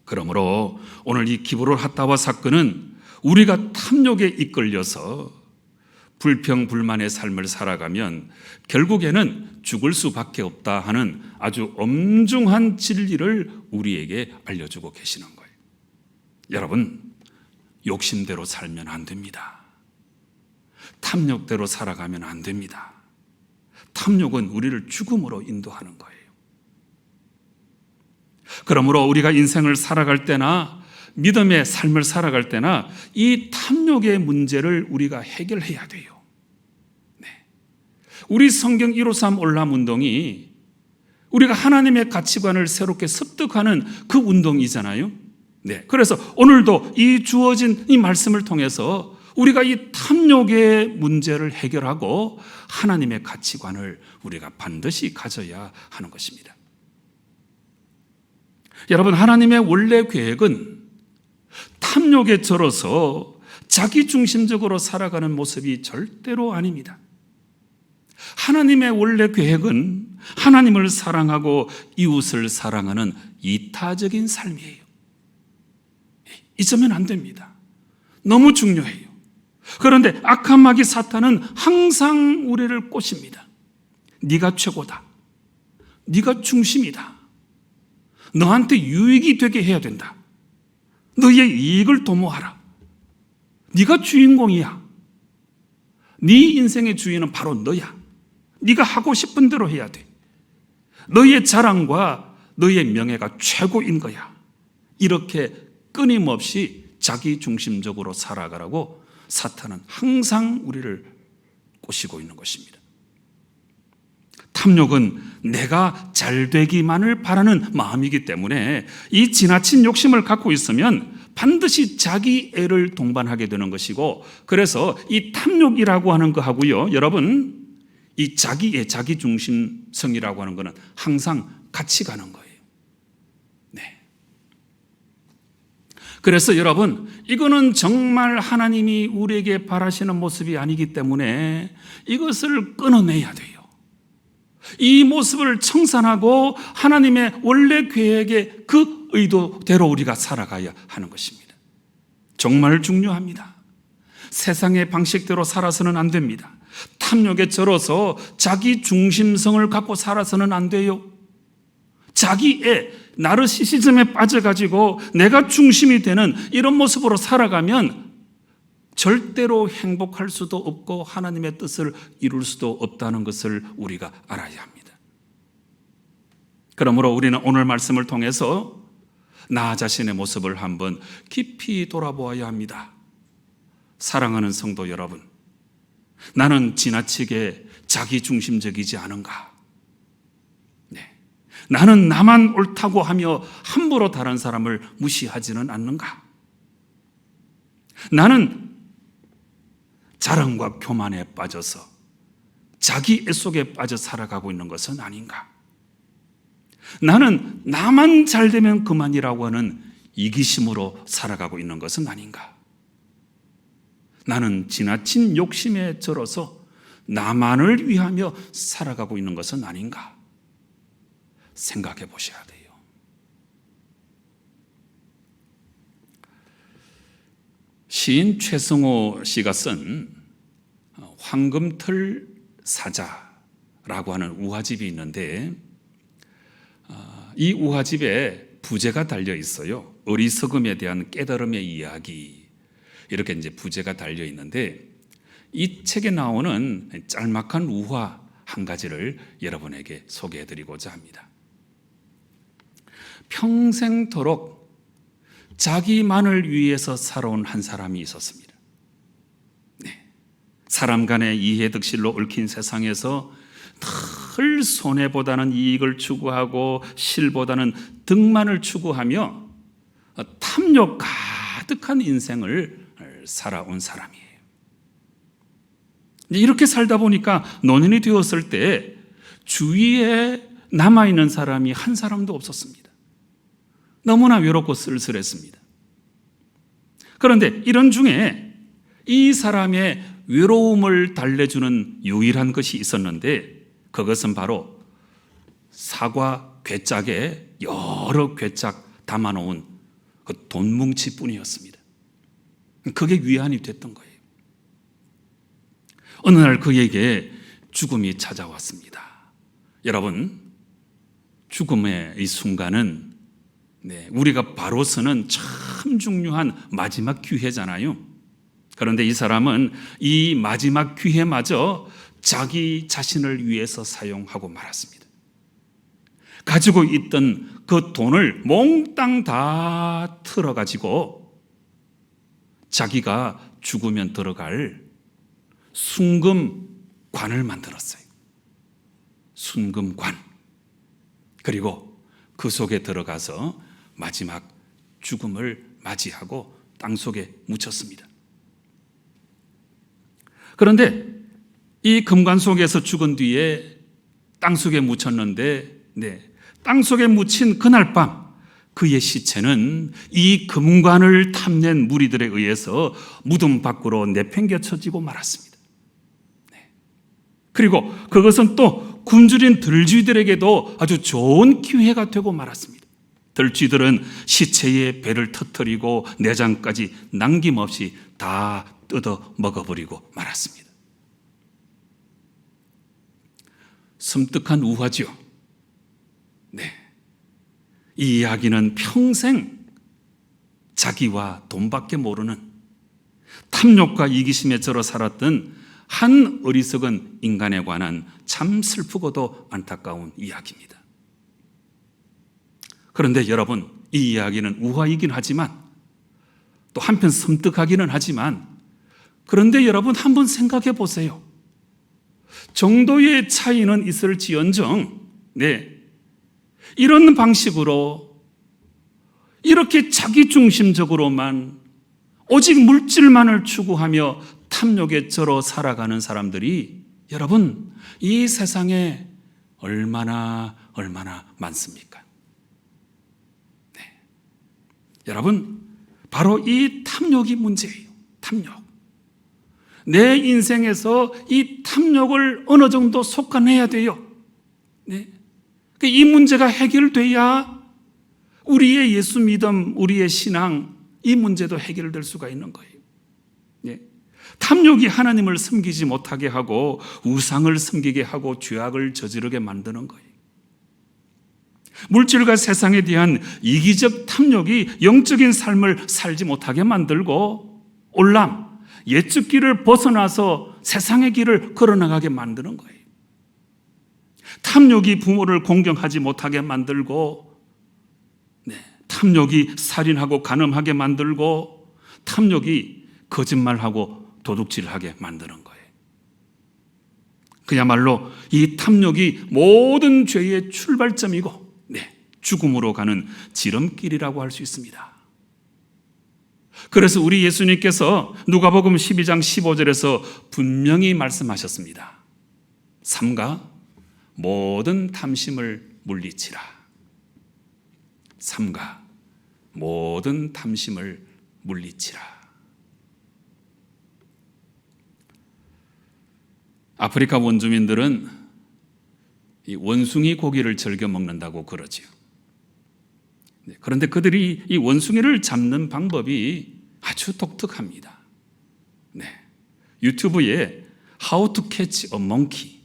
그러므로 오늘 이 기브롯 핫다와 사건은 우리가 탐욕에 이끌려서 불평불만의 삶을 살아가면 결국에는 죽을 수밖에 없다 하는 아주 엄중한 진리를 우리에게 알려주고 계시는 거예요. 여러분, 욕심대로 살면 안 됩니다. 탐욕대로 살아가면 안 됩니다. 탐욕은 우리를 죽음으로 인도하는 거예요. 그러므로 우리가 인생을 살아갈 때나 믿음의 삶을 살아갈 때나 이 탐욕의 문제를 우리가 해결해야 돼요. 네. 우리 성경 153 올람 운동이 우리가 하나님의 가치관을 새롭게 습득하는 그 운동이잖아요. 네. 그래서 오늘도 이 주어진 이 말씀을 통해서 우리가 이 탐욕의 문제를 해결하고 하나님의 가치관을 우리가 반드시 가져야 하는 것입니다. 여러분, 하나님의 원래 계획은 탐욕에 절어서 자기중심적으로 살아가는 모습이 절대로 아닙니다. 하나님의 원래 계획은 하나님을 사랑하고 이웃을 사랑하는 이타적인 삶이에요. 잊으면 안 됩니다. 너무 중요해요. 그런데 악한 마귀 사탄은 항상 우리를 꼬십니다. 네가 최고다. 네가 중심이다. 너한테 유익이 되게 해야 된다. 너의 이익을 도모하라. 네가 주인공이야. 네 인생의 주인은 바로 너야. 네가 하고 싶은 대로 해야 돼. 너의 자랑과 너의 명예가 최고인 거야. 이렇게 끊임없이 자기중심적으로 살아가라고 사탄은 항상 우리를 꼬시고 있는 것입니다. 탐욕은 내가 잘되기만을 바라는 마음이기 때문에 이 지나친 욕심을 갖고 있으면 반드시 자기 애를 동반하게 되는 것이고, 그래서 이 탐욕이라고 하는 거하고요, 여러분, 이 자기애, 자기중심성이라고 하는 거는 항상 같이 가는 거예요. 네. 그래서 여러분, 이거는 정말 하나님이 우리에게 바라시는 모습이 아니기 때문에 이것을 끊어내야 돼요. 이 모습을 청산하고 하나님의 원래 계획의 그 의도대로 우리가 살아가야 하는 것입니다. 정말 중요합니다. 세상의 방식대로 살아서는 안 됩니다. 탐욕에 쩔어서 자기 중심성을 갖고 살아서는 안 돼요. 자기의 나르시시즘에 빠져가지고 내가 중심이 되는 이런 모습으로 살아가면 절대로 행복할 수도 없고 하나님의 뜻을 이룰 수도 없다는 것을 우리가 알아야 합니다. 그러므로 우리는 오늘 말씀을 통해서 나 자신의 모습을 한번 깊이 돌아보아야 합니다. 사랑하는 성도 여러분, 나는 지나치게 자기중심적이지 않은가? 네. 나는 나만 옳다고 하며 함부로 다른 사람을 무시하지는 않는가? 나는 자랑과 교만에 빠져서 자기 애 속에 빠져 살아가고 있는 것은 아닌가? 나는 나만 잘 되면 그만이라고 하는 이기심으로 살아가고 있는 것은 아닌가? 나는 지나친 욕심에 쩔어서 나만을 위하며 살아가고 있는 것은 아닌가? 생각해 보셔야 돼요. 시인 최승호 씨가 쓴 황금털 사자라고 하는 우화집이 있는데, 이 우화집에 부제가 달려 있어요. 어리석음에 대한 깨달음의 이야기, 이렇게 이제 부제가 달려 있는데, 이 책에 나오는 짤막한 우화 한 가지를 여러분에게 소개해드리고자 합니다. 평생토록 자기만을 위해서 살아온 한 사람이 있었습니다. 네. 사람 간의 이해득실로 얽힌 세상에서 늘 손해보다는 이익을 추구하고 실보다는 득만을 추구하며 탐욕 가득한 인생을 살아온 사람이에요. 이렇게 살다 보니까 노년이 되었을 때 주위에 남아있는 사람이 한 사람도 없었습니다. 너무나 외롭고 쓸쓸했습니다. 그런데 이런 중에 이 사람의 외로움을 달래주는 유일한 것이 있었는데, 그것은 바로 사과 괴짝에 여러 괴짝 담아놓은 그 돈뭉치뿐이었습니다. 그게 위안이 됐던 거예요. 어느 날 그에게 죽음이 찾아왔습니다. 여러분, 죽음의 이 순간은 우리가 바로서는 참 중요한 마지막 기회잖아요. 그런데 이 사람은 이 마지막 기회마저 자기 자신을 위해서 사용하고 말았습니다. 가지고 있던 그 돈을 몽땅 다 틀어가지고 자기가 죽으면 들어갈 순금관을 만들었어요. 순금관. 그리고 그 속에 들어가서 마지막 죽음을 맞이하고 땅속에 묻혔습니다. 그런데 이 금관 속에서 죽은 뒤에 땅속에 묻혔는데, 땅속에 묻힌 그날 밤 그의 시체는 이 금관을 탐낸 무리들에 의해서 무덤 밖으로 내팽개쳐지고 말았습니다. 그리고 그것은 또 굶주린 들쥐들에게도 아주 좋은 기회가 되고 말았습니다. 들쥐들은 시체의 배를 터뜨리고 내장까지 남김없이 다 뜯어 먹어버리고 말았습니다. 섬뜩한 우화지요. 네. 이 이야기는 평생 자기와 돈밖에 모르는 탐욕과 이기심에 절어 살았던 한 어리석은 인간에 관한 참 슬프고도 안타까운 이야기입니다. 그런데 여러분, 이 이야기는 우화이긴 하지만 또 한편 섬뜩하기는 하지만, 그런데 여러분 한번 생각해 보세요. 정도의 차이는 있을지언정 이런 방식으로 이렇게 자기중심적으로만 오직 물질만을 추구하며 탐욕에 절어 살아가는 사람들이 여러분 이 세상에 얼마나 많습니까? 여러분, 바로 이 탐욕이 문제예요. 탐욕. 내 인생에서 이 탐욕을 어느 정도 솎아내야 돼요. 이 문제가 해결돼야 우리의 예수 믿음, 우리의 신앙, 이 문제도 해결될 수가 있는 거예요. 탐욕이 하나님을 섬기지 못하게 하고 우상을 섬기게 하고 죄악을 저지르게 만드는 거예요. 물질과 세상에 대한 이기적 탐욕이 영적인 삶을 살지 못하게 만들고 올람, 옛적 길을 벗어나서 세상의 길을 걸어나가게 만드는 거예요. 탐욕이 부모를 공경하지 못하게 만들고, 탐욕이 살인하고 간음하게 만들고, 탐욕이 거짓말하고 도둑질하게 만드는 거예요. 그야말로 이 탐욕이 모든 죄의 출발점이고 죽음으로 가는 지름길이라고 할 수 있습니다. 그래서 우리 예수님께서 누가복음 12장 15절에서 분명히 말씀하셨습니다. 삼가 모든 탐심을 물리치라. 삼가 모든 탐심을 물리치라. 아프리카 원주민들은 이 원숭이 고기를 즐겨 먹는다고 그러지요. 그런데 그들이 이 원숭이를 잡는 방법이 아주 독특합니다. 유튜브에 How to catch a monkey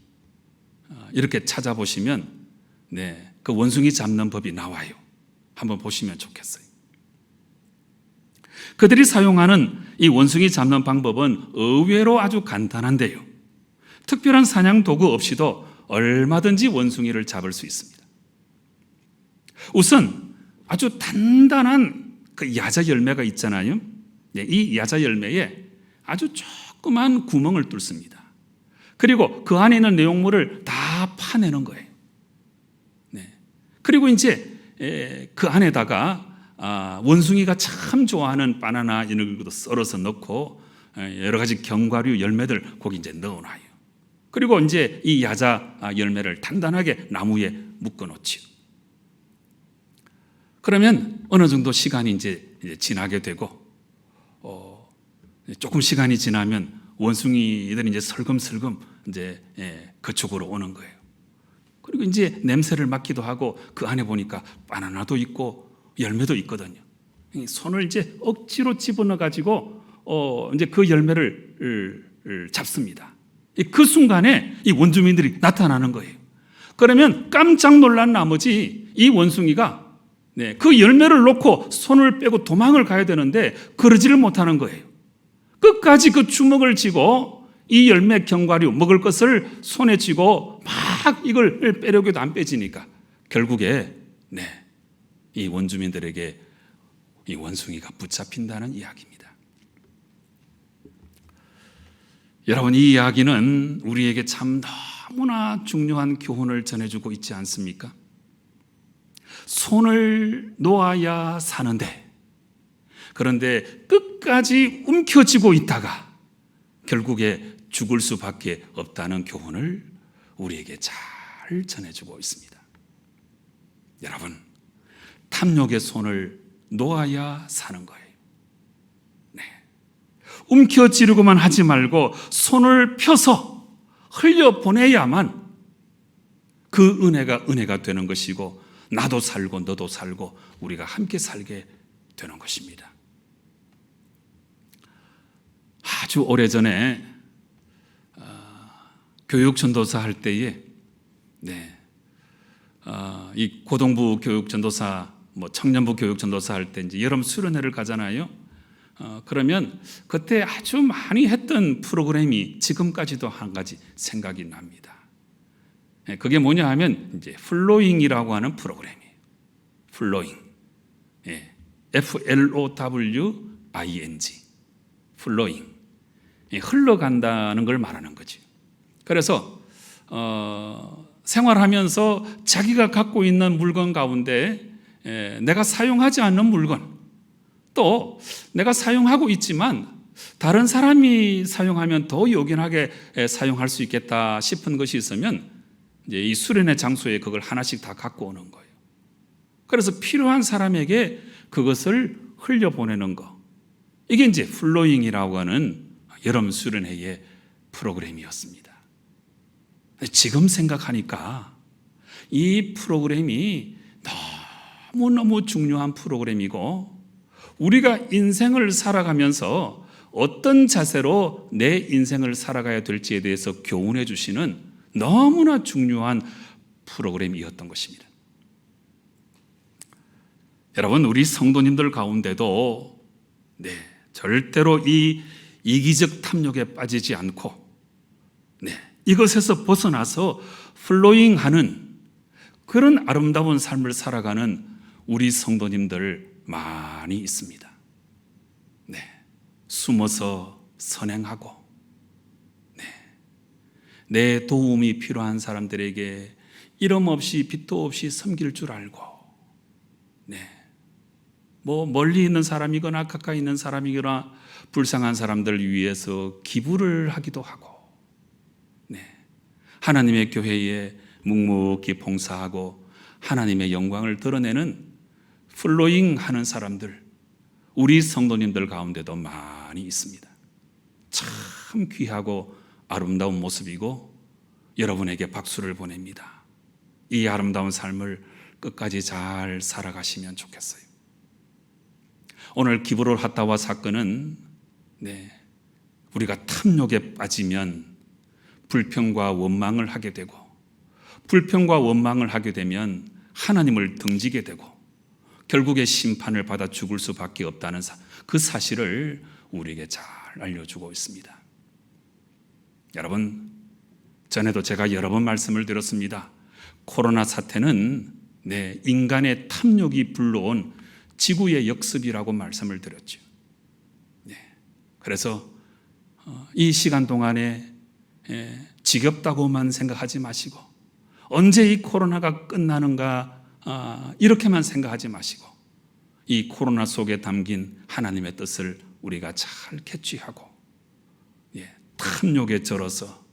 이렇게 찾아보시면 그 원숭이 잡는 법이 나와요. 한번 보시면 좋겠어요. 그들이 사용하는 이 원숭이 잡는 방법은 의외로 아주 간단한데요. 특별한 사냥 도구 없이도 얼마든지 원숭이를 잡을 수 있습니다. 우선 아주 단단한 그 야자 열매가 있잖아요. 이 야자 열매에 아주 조그만 구멍을 뚫습니다. 그리고 그 안에 있는 내용물을 다 파내는 거예요. 그리고 이제 그 안에다가 원숭이가 참 좋아하는 바나나 이런 것도 썰어서 넣고 여러 가지 견과류 열매들 거기 이제 넣어놔요. 그리고 이제 이 야자 열매를 단단하게 나무에 묶어 놓지요. 그러면 어느 정도 시간이 이제 지나게 되고, 조금 시간이 지나면 원숭이들이 이제 설금설금 이제 그쪽으로 오는 거예요. 그리고 이제 냄새를 맡기도 하고 그 안에 보니까 바나나도 있고 열매도 있거든요. 손을 이제 억지로 집어넣어 가지고 이제 그 열매를 잡습니다. 그 순간에 이 원주민들이 나타나는 거예요. 그러면 깜짝 놀란 나머지 이 원숭이가 그 열매를 놓고 손을 빼고 도망을 가야 되는데 그러지를 못하는 거예요. 끝까지 그 주먹을 쥐고 이 열매 견과류 먹을 것을 손에 쥐고 막 이걸 빼려고 해도 안 빼지니까 결국에 이 원주민들에게 이 원숭이가 붙잡힌다는 이야기입니다. 여러분, 이 이야기는 우리에게 참 너무나 중요한 교훈을 전해주고 있지 않습니까? 손을 놓아야 사는데, 그런데 끝까지 움켜쥐고 있다가 결국에 죽을 수밖에 없다는 교훈을 우리에게 잘 전해주고 있습니다. 여러분, 탐욕의 손을 놓아야 사는 거예요. 움켜쥐려고만 하지 말고 손을 펴서 흘려보내야만 그 은혜가 되는 것이고, 나도 살고 너도 살고 우리가 함께 살게 되는 것입니다. 아주 오래전에 교육 전도사 할 때에 이 고등부 교육 전도사, 청년부 교육 전도사 할 때 이제 여름 수련회를 가잖아요. 그러면 그때 아주 많이 했던 프로그램이 지금까지도 한 가지 생각이 납니다. 그게 뭐냐 하면 이제 플로잉이라고 하는 프로그램이에요. 플로잉. FLOWING. 플로잉. 흘러간다는 걸 말하는 거죠. 그래서 생활하면서 자기가 갖고 있는 물건 가운데 내가 사용하지 않는 물건, 또 내가 사용하고 있지만 다른 사람이 사용하면 더 요긴하게 사용할 수 있겠다 싶은 것이 있으면 이제 이 수련회 장소에 그걸 하나씩 다 갖고 오는 거예요. 그래서 필요한 사람에게 그것을 흘려보내는 거, 이게 이제 플로잉이라고 하는 여름 수련회의 프로그램이었습니다. 지금 생각하니까 이 프로그램이 너무너무 중요한 프로그램이고, 우리가 인생을 살아가면서 어떤 자세로 내 인생을 살아가야 될지에 대해서 교훈해 주시는 너무나 중요한 프로그램이었던 것입니다. 여러분, 우리 성도님들 가운데도 절대로 이 이기적 탐욕에 빠지지 않고 이것에서 벗어나서 플로잉하는 그런 아름다운 삶을 살아가는 우리 성도님들 많이 있습니다. 숨어서 선행하고 내 도움이 필요한 사람들에게 이름 없이 빚도 없이 섬길 줄 알고, 멀리 있는 사람이거나 가까이 있는 사람이거나 불쌍한 사람들 위해서 기부를 하기도 하고, 하나님의 교회에 묵묵히 봉사하고 하나님의 영광을 드러내는 플로잉하는 사람들, 우리 성도님들 가운데도 많이 있습니다. 참 귀하고 아름다운 모습이고 여러분에게 박수를 보냅니다. 이 아름다운 삶을 끝까지 잘 살아가시면 좋겠어요. 오늘 기브롤 핫다와 사건은 우리가 탐욕에 빠지면 불평과 원망을 하게 되고, 불평과 원망을 하게 되면 하나님을 등지게 되고 결국에 심판을 받아 죽을 수밖에 없다는 그 사실을 우리에게 잘 알려주고 있습니다. 여러분, 전에도 제가 여러 번 말씀을 드렸습니다. 코로나 사태는 인간의 탐욕이 불러온 지구의 역습이라고 말씀을 드렸죠. 그래서 이 시간 동안에 지겹다고만 생각하지 마시고, 언제 이 코로나가 끝나는가 이렇게만 생각하지 마시고, 이 코로나 속에 담긴 하나님의 뜻을 우리가 잘 캐치하고, 탐욕에 절어서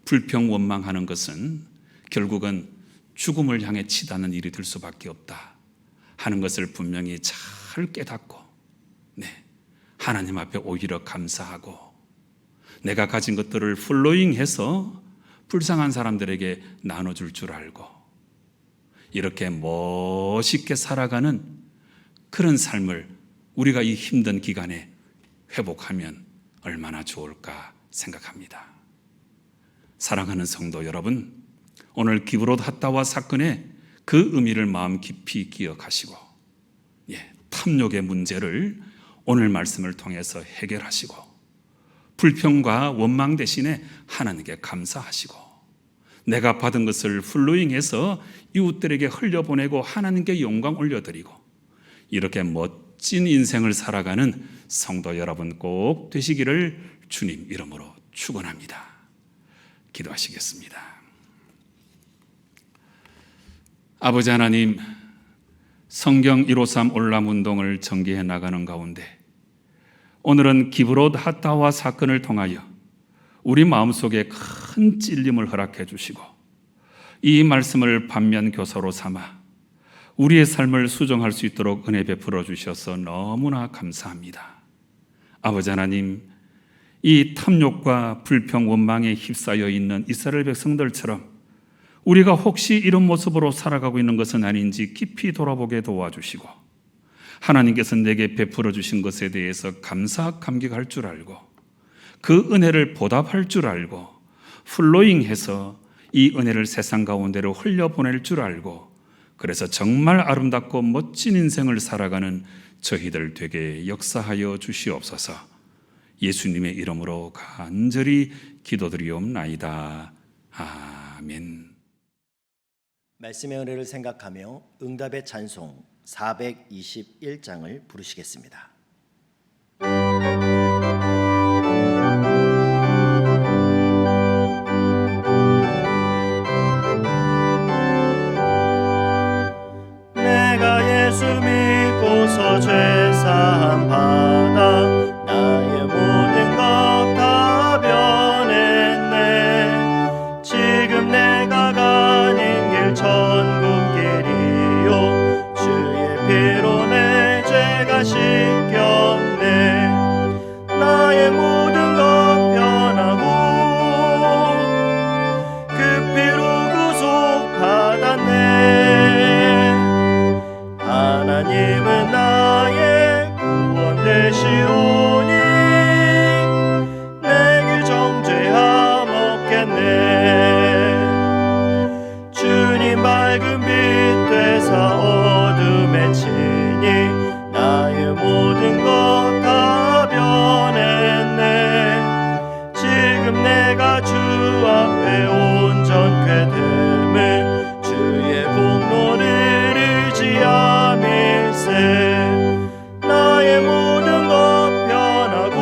불평 원망하는 것은 결국은 죽음을 향해 치닫는 일이 될 수밖에 없다 하는 것을 분명히 잘 깨닫고, 하나님 앞에 오히려 감사하고 내가 가진 것들을 플로잉해서 불쌍한 사람들에게 나눠줄 줄 알고 이렇게 멋있게 살아가는 그런 삶을 우리가 이 힘든 기간에 회복하면 얼마나 좋을까 생각합니다. 사랑하는 성도 여러분, 오늘 기브롯 핫다와 사건의 그 의미를 마음 깊이 기억하시고 탐욕의 문제를 오늘 말씀을 통해서 해결하시고 불평과 원망 대신에 하나님께 감사하시고 내가 받은 것을 플로잉해서 이웃들에게 흘려보내고 하나님께 영광 올려드리고 이렇게 멋진 인생을 살아가는 성도 여러분 꼭 되시기를 주님 이름으로 축원합니다. 기도하시겠습니다. 아버지 하나님, 성경 153 올람운동을 전개해 나가는 가운데 오늘은 기브롯 핫다와 사건을 통하여 우리 마음속에 큰 찔림을 허락해 주시고 이 말씀을 반면 교사로 삼아 우리의 삶을 수정할 수 있도록 은혜 베풀어 주셔서 너무나 감사합니다. 아버지 하나님, 이 탐욕과 불평 원망에 휩싸여 있는 이스라엘 백성들처럼 우리가 혹시 이런 모습으로 살아가고 있는 것은 아닌지 깊이 돌아보게 도와주시고 하나님께서 내게 베풀어 주신 것에 대해서 감사 감격할 줄 알고 그 은혜를 보답할 줄 알고 플로잉해서 이 은혜를 세상 가운데로 흘려보낼 줄 알고 그래서 정말 아름답고 멋진 인생을 살아가는 저희들 되게 역사하여 주시옵소서. 예수님의 이름으로 간절히 기도드리옵나이다. 아멘. 말씀의 은혜를 생각하며 응답의 찬송 421장을 부르시겠습니다. 내가 예수 믿고서 죄사함 받아 나의 모든 것 다 변했네. 지금 내가 가는 길 천국길이요 주의 피로 내 죄가 씻겼네. 나의 모든 것 변하고 그 피로 구속 받았네. 하나님은 나의 구원 되시오니 내게 정죄함 없겠네. 주님 밝은 빛 되사 어둠에 치니 나의 모든 것 다 변했네. 지금 내가 주 앞에 온전케 됨은 주의 공로를 의지함일세. 나의 모든 것 변하고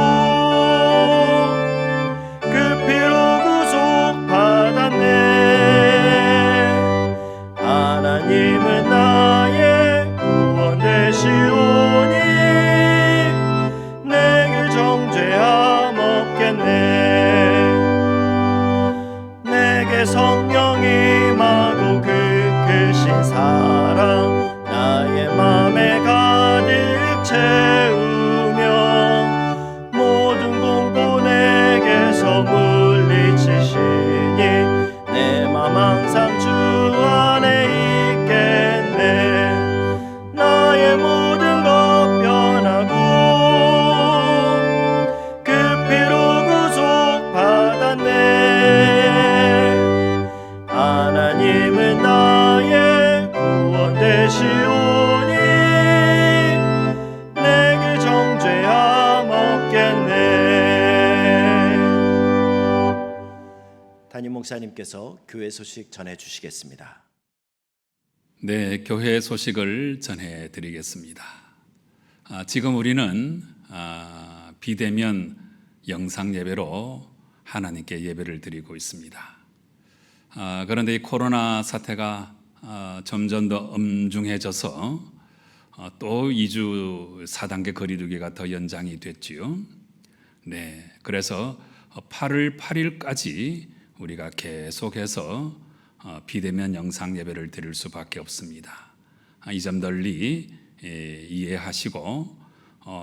그 피로 구속 받았네. 하나님은 나의 구원 되시오니 내게 정죄함 없겠네. 내게 성령 임하고 그 크신 사랑 나의 맘에 가득 채우며 모든 공포 내게서 물리치시니 내 맘 항상 주 안에 있겠네. 나의 모든 것 변하고 그 피로 구속 받았네. 하나님은 나의 구원 되시오니 내게 정죄함 없겠네. 담임 목사님께서 교회 소식 전해 주시겠습니다. 네, 교회 소식을 전해드리겠습니다. 지금 우리는 비대면 영상 예배로 하나님께 예배를 드리고 있습니다. 그런데 이 코로나 사태가 점점 더 엄중해져서 또 2주 4단계 거리두기가 더 연장이 됐지요. 네, 그래서 8월 8일까지 우리가 계속해서 비대면 영상 예배를 드릴 수밖에 없습니다. 이 점 널리 이해하시고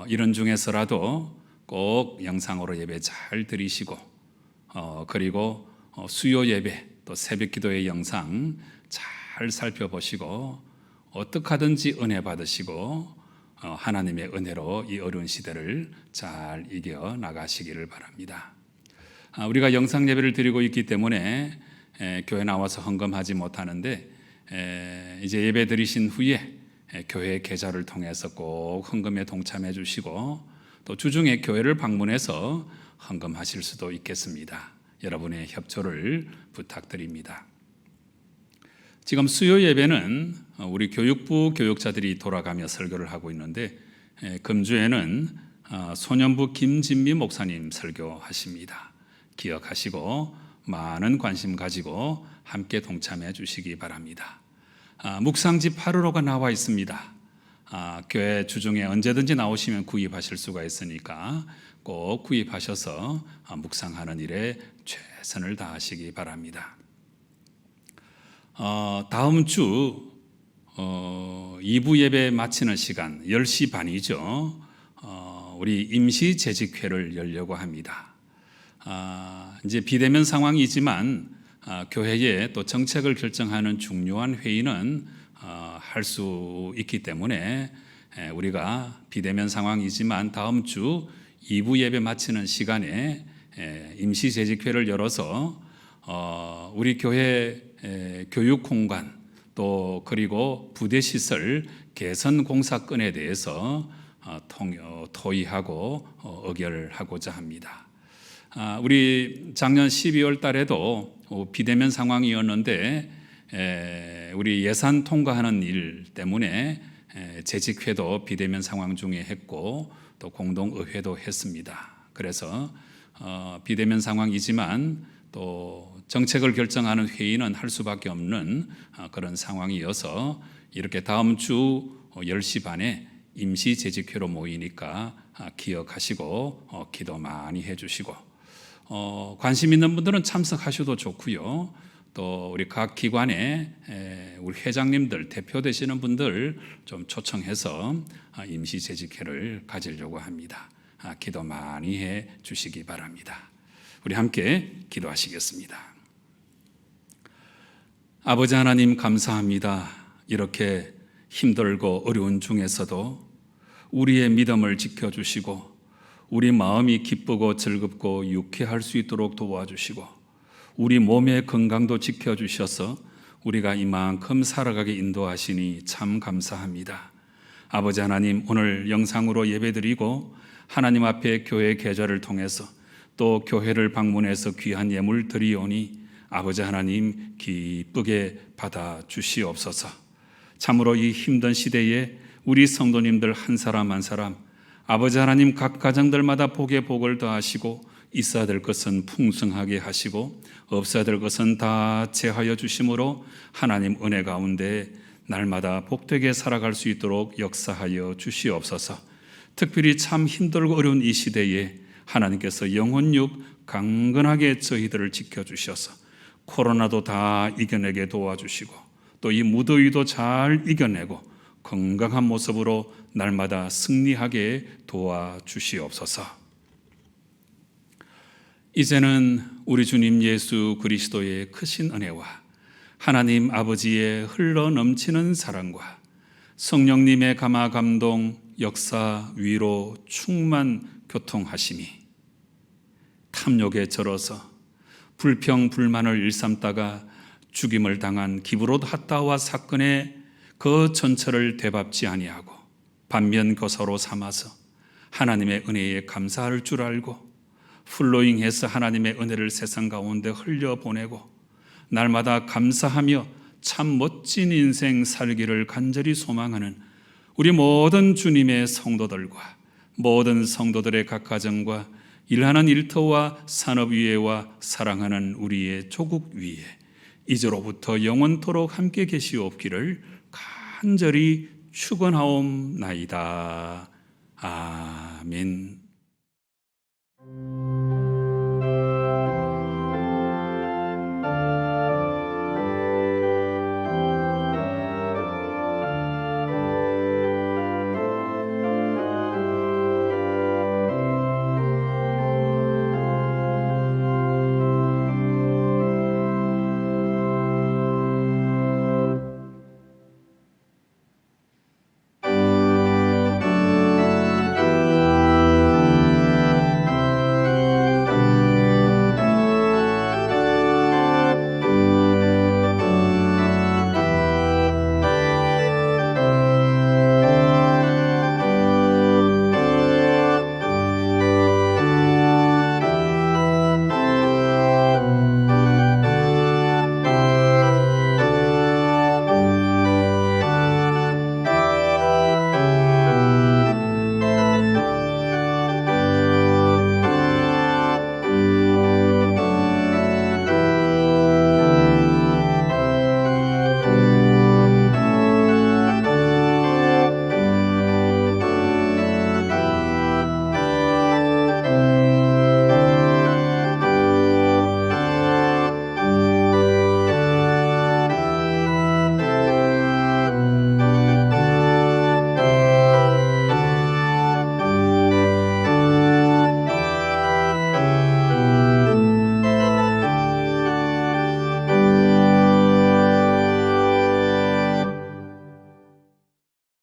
이런 중에서라도 꼭 영상으로 예배 잘 드리시고 그리고 수요 예배 또 새벽 기도의 영상 잘 살펴보시고 어떻게 하든지 은혜 받으시고 하나님의 은혜로 이 어려운 시대를 잘 이겨 나가시기를 바랍니다. 우리가 영상 예배를 드리고 있기 때문에 교회 나와서 헌금하지 못하는데 이제 예배 드리신 후에 교회 계좌를 통해서 꼭 헌금에 동참해 주시고 또 주중에 교회를 방문해서 헌금하실 수도 있겠습니다. 여러분의 협조를 부탁드립니다. 지금 수요 예배는 우리 교육부 교육자들이 돌아가며 설교를 하고 있는데 금주에는 소년부 김진미 목사님 설교하십니다. 기억하시고 많은 관심 가지고 함께 동참해 주시기 바랍니다. 묵상지 8호로가 나와 있습니다. 교회 주중에 언제든지 나오시면 구입하실 수가 있으니까 꼭 구입하셔서 묵상하는 일에 최선을 다하시기 바랍니다. 다음 주 2부 예배 마치는 시간 10시 반이죠. 우리 임시 재직회를 열려고 합니다. 이제 비대면 상황이지만 교회에 또 정책을 결정하는 중요한 회의는 할 수 있기 때문에 우리가 비대면 상황이지만 다음 주 2부 예배 마치는 시간에 임시재직회를 열어서 우리 교회 교육 공간 또 그리고 부대 시설 개선 공사건에 대해서 토의하고 의결하고자 합니다. 우리 작년 12월 달에도 비대면 상황이었는데 우리 예산 통과하는 일 때문에 재직회도 비대면 상황 중에 했고 또 공동의회도 했습니다. 그래서 비대면 상황이지만 또 정책을 결정하는 회의는 할 수밖에 없는 그런 상황이어서 이렇게 다음 주 10시 반에 임시재직회로 모이니까 기억하시고 기도 많이 해주시고 관심 있는 분들은 참석하셔도 좋고요. 또 우리 각 기관에 우리 회장님들 대표 되시는 분들 좀 초청해서 임시재직회를 가지려고 합니다. 기도 많이 해 주시기 바랍니다. 우리 함께 기도하시겠습니다. 아버지 하나님 감사합니다. 이렇게 힘들고 어려운 중에서도 우리의 믿음을 지켜주시고 우리 마음이 기쁘고 즐겁고 유쾌할 수 있도록 도와주시고 우리 몸의 건강도 지켜주셔서 우리가 이만큼 살아가게 인도하시니 참 감사합니다. 아버지 하나님, 오늘 영상으로 예배드리고 하나님 앞에 교회 계좌를 통해서 또 교회를 방문해서 귀한 예물 드리오니 아버지 하나님 기쁘게 받아 주시옵소서. 참으로 이 힘든 시대에 우리 성도님들 한 사람 한 사람 아버지 하나님 각 가정들마다 복에 복을 더하시고 있어야 될 것은 풍성하게 하시고 없어야 될 것은 다 제하여 주심으로 하나님 은혜 가운데 날마다 복되게 살아갈 수 있도록 역사하여 주시옵소서. 특별히 참 힘들고 어려운 이 시대에 하나님께서 영혼육 강건하게 저희들을 지켜주셔서 코로나도 다 이겨내게 도와주시고 또 이 무더위도 잘 이겨내고 건강한 모습으로 날마다 승리하게 도와주시옵소서. 이제는 우리 주님 예수 그리스도의 크신 은혜와 하나님 아버지의 흘러 넘치는 사랑과 성령님의 감화 감동 역사 위로 충만 교통하심이 탐욕에 절어서 불평 불만을 일삼다가 죽임을 당한 기브롯 핫다와 사건의 그 전체를 되밟지 아니하고 반면 교사로 삼아서 하나님의 은혜에 감사할 줄 알고 플로잉해서 하나님의 은혜를 세상 가운데 흘려보내고 날마다 감사하며 참 멋진 인생 살기를 간절히 소망하는 우리 모든 주님의 성도들과 모든 성도들의 각 가정과 일하는 일터와 산업위에와 사랑하는 우리의 조국 위에 이제로부터 영원토록 함께 계시옵기를 간절히 축원하옵나이다. 아멘.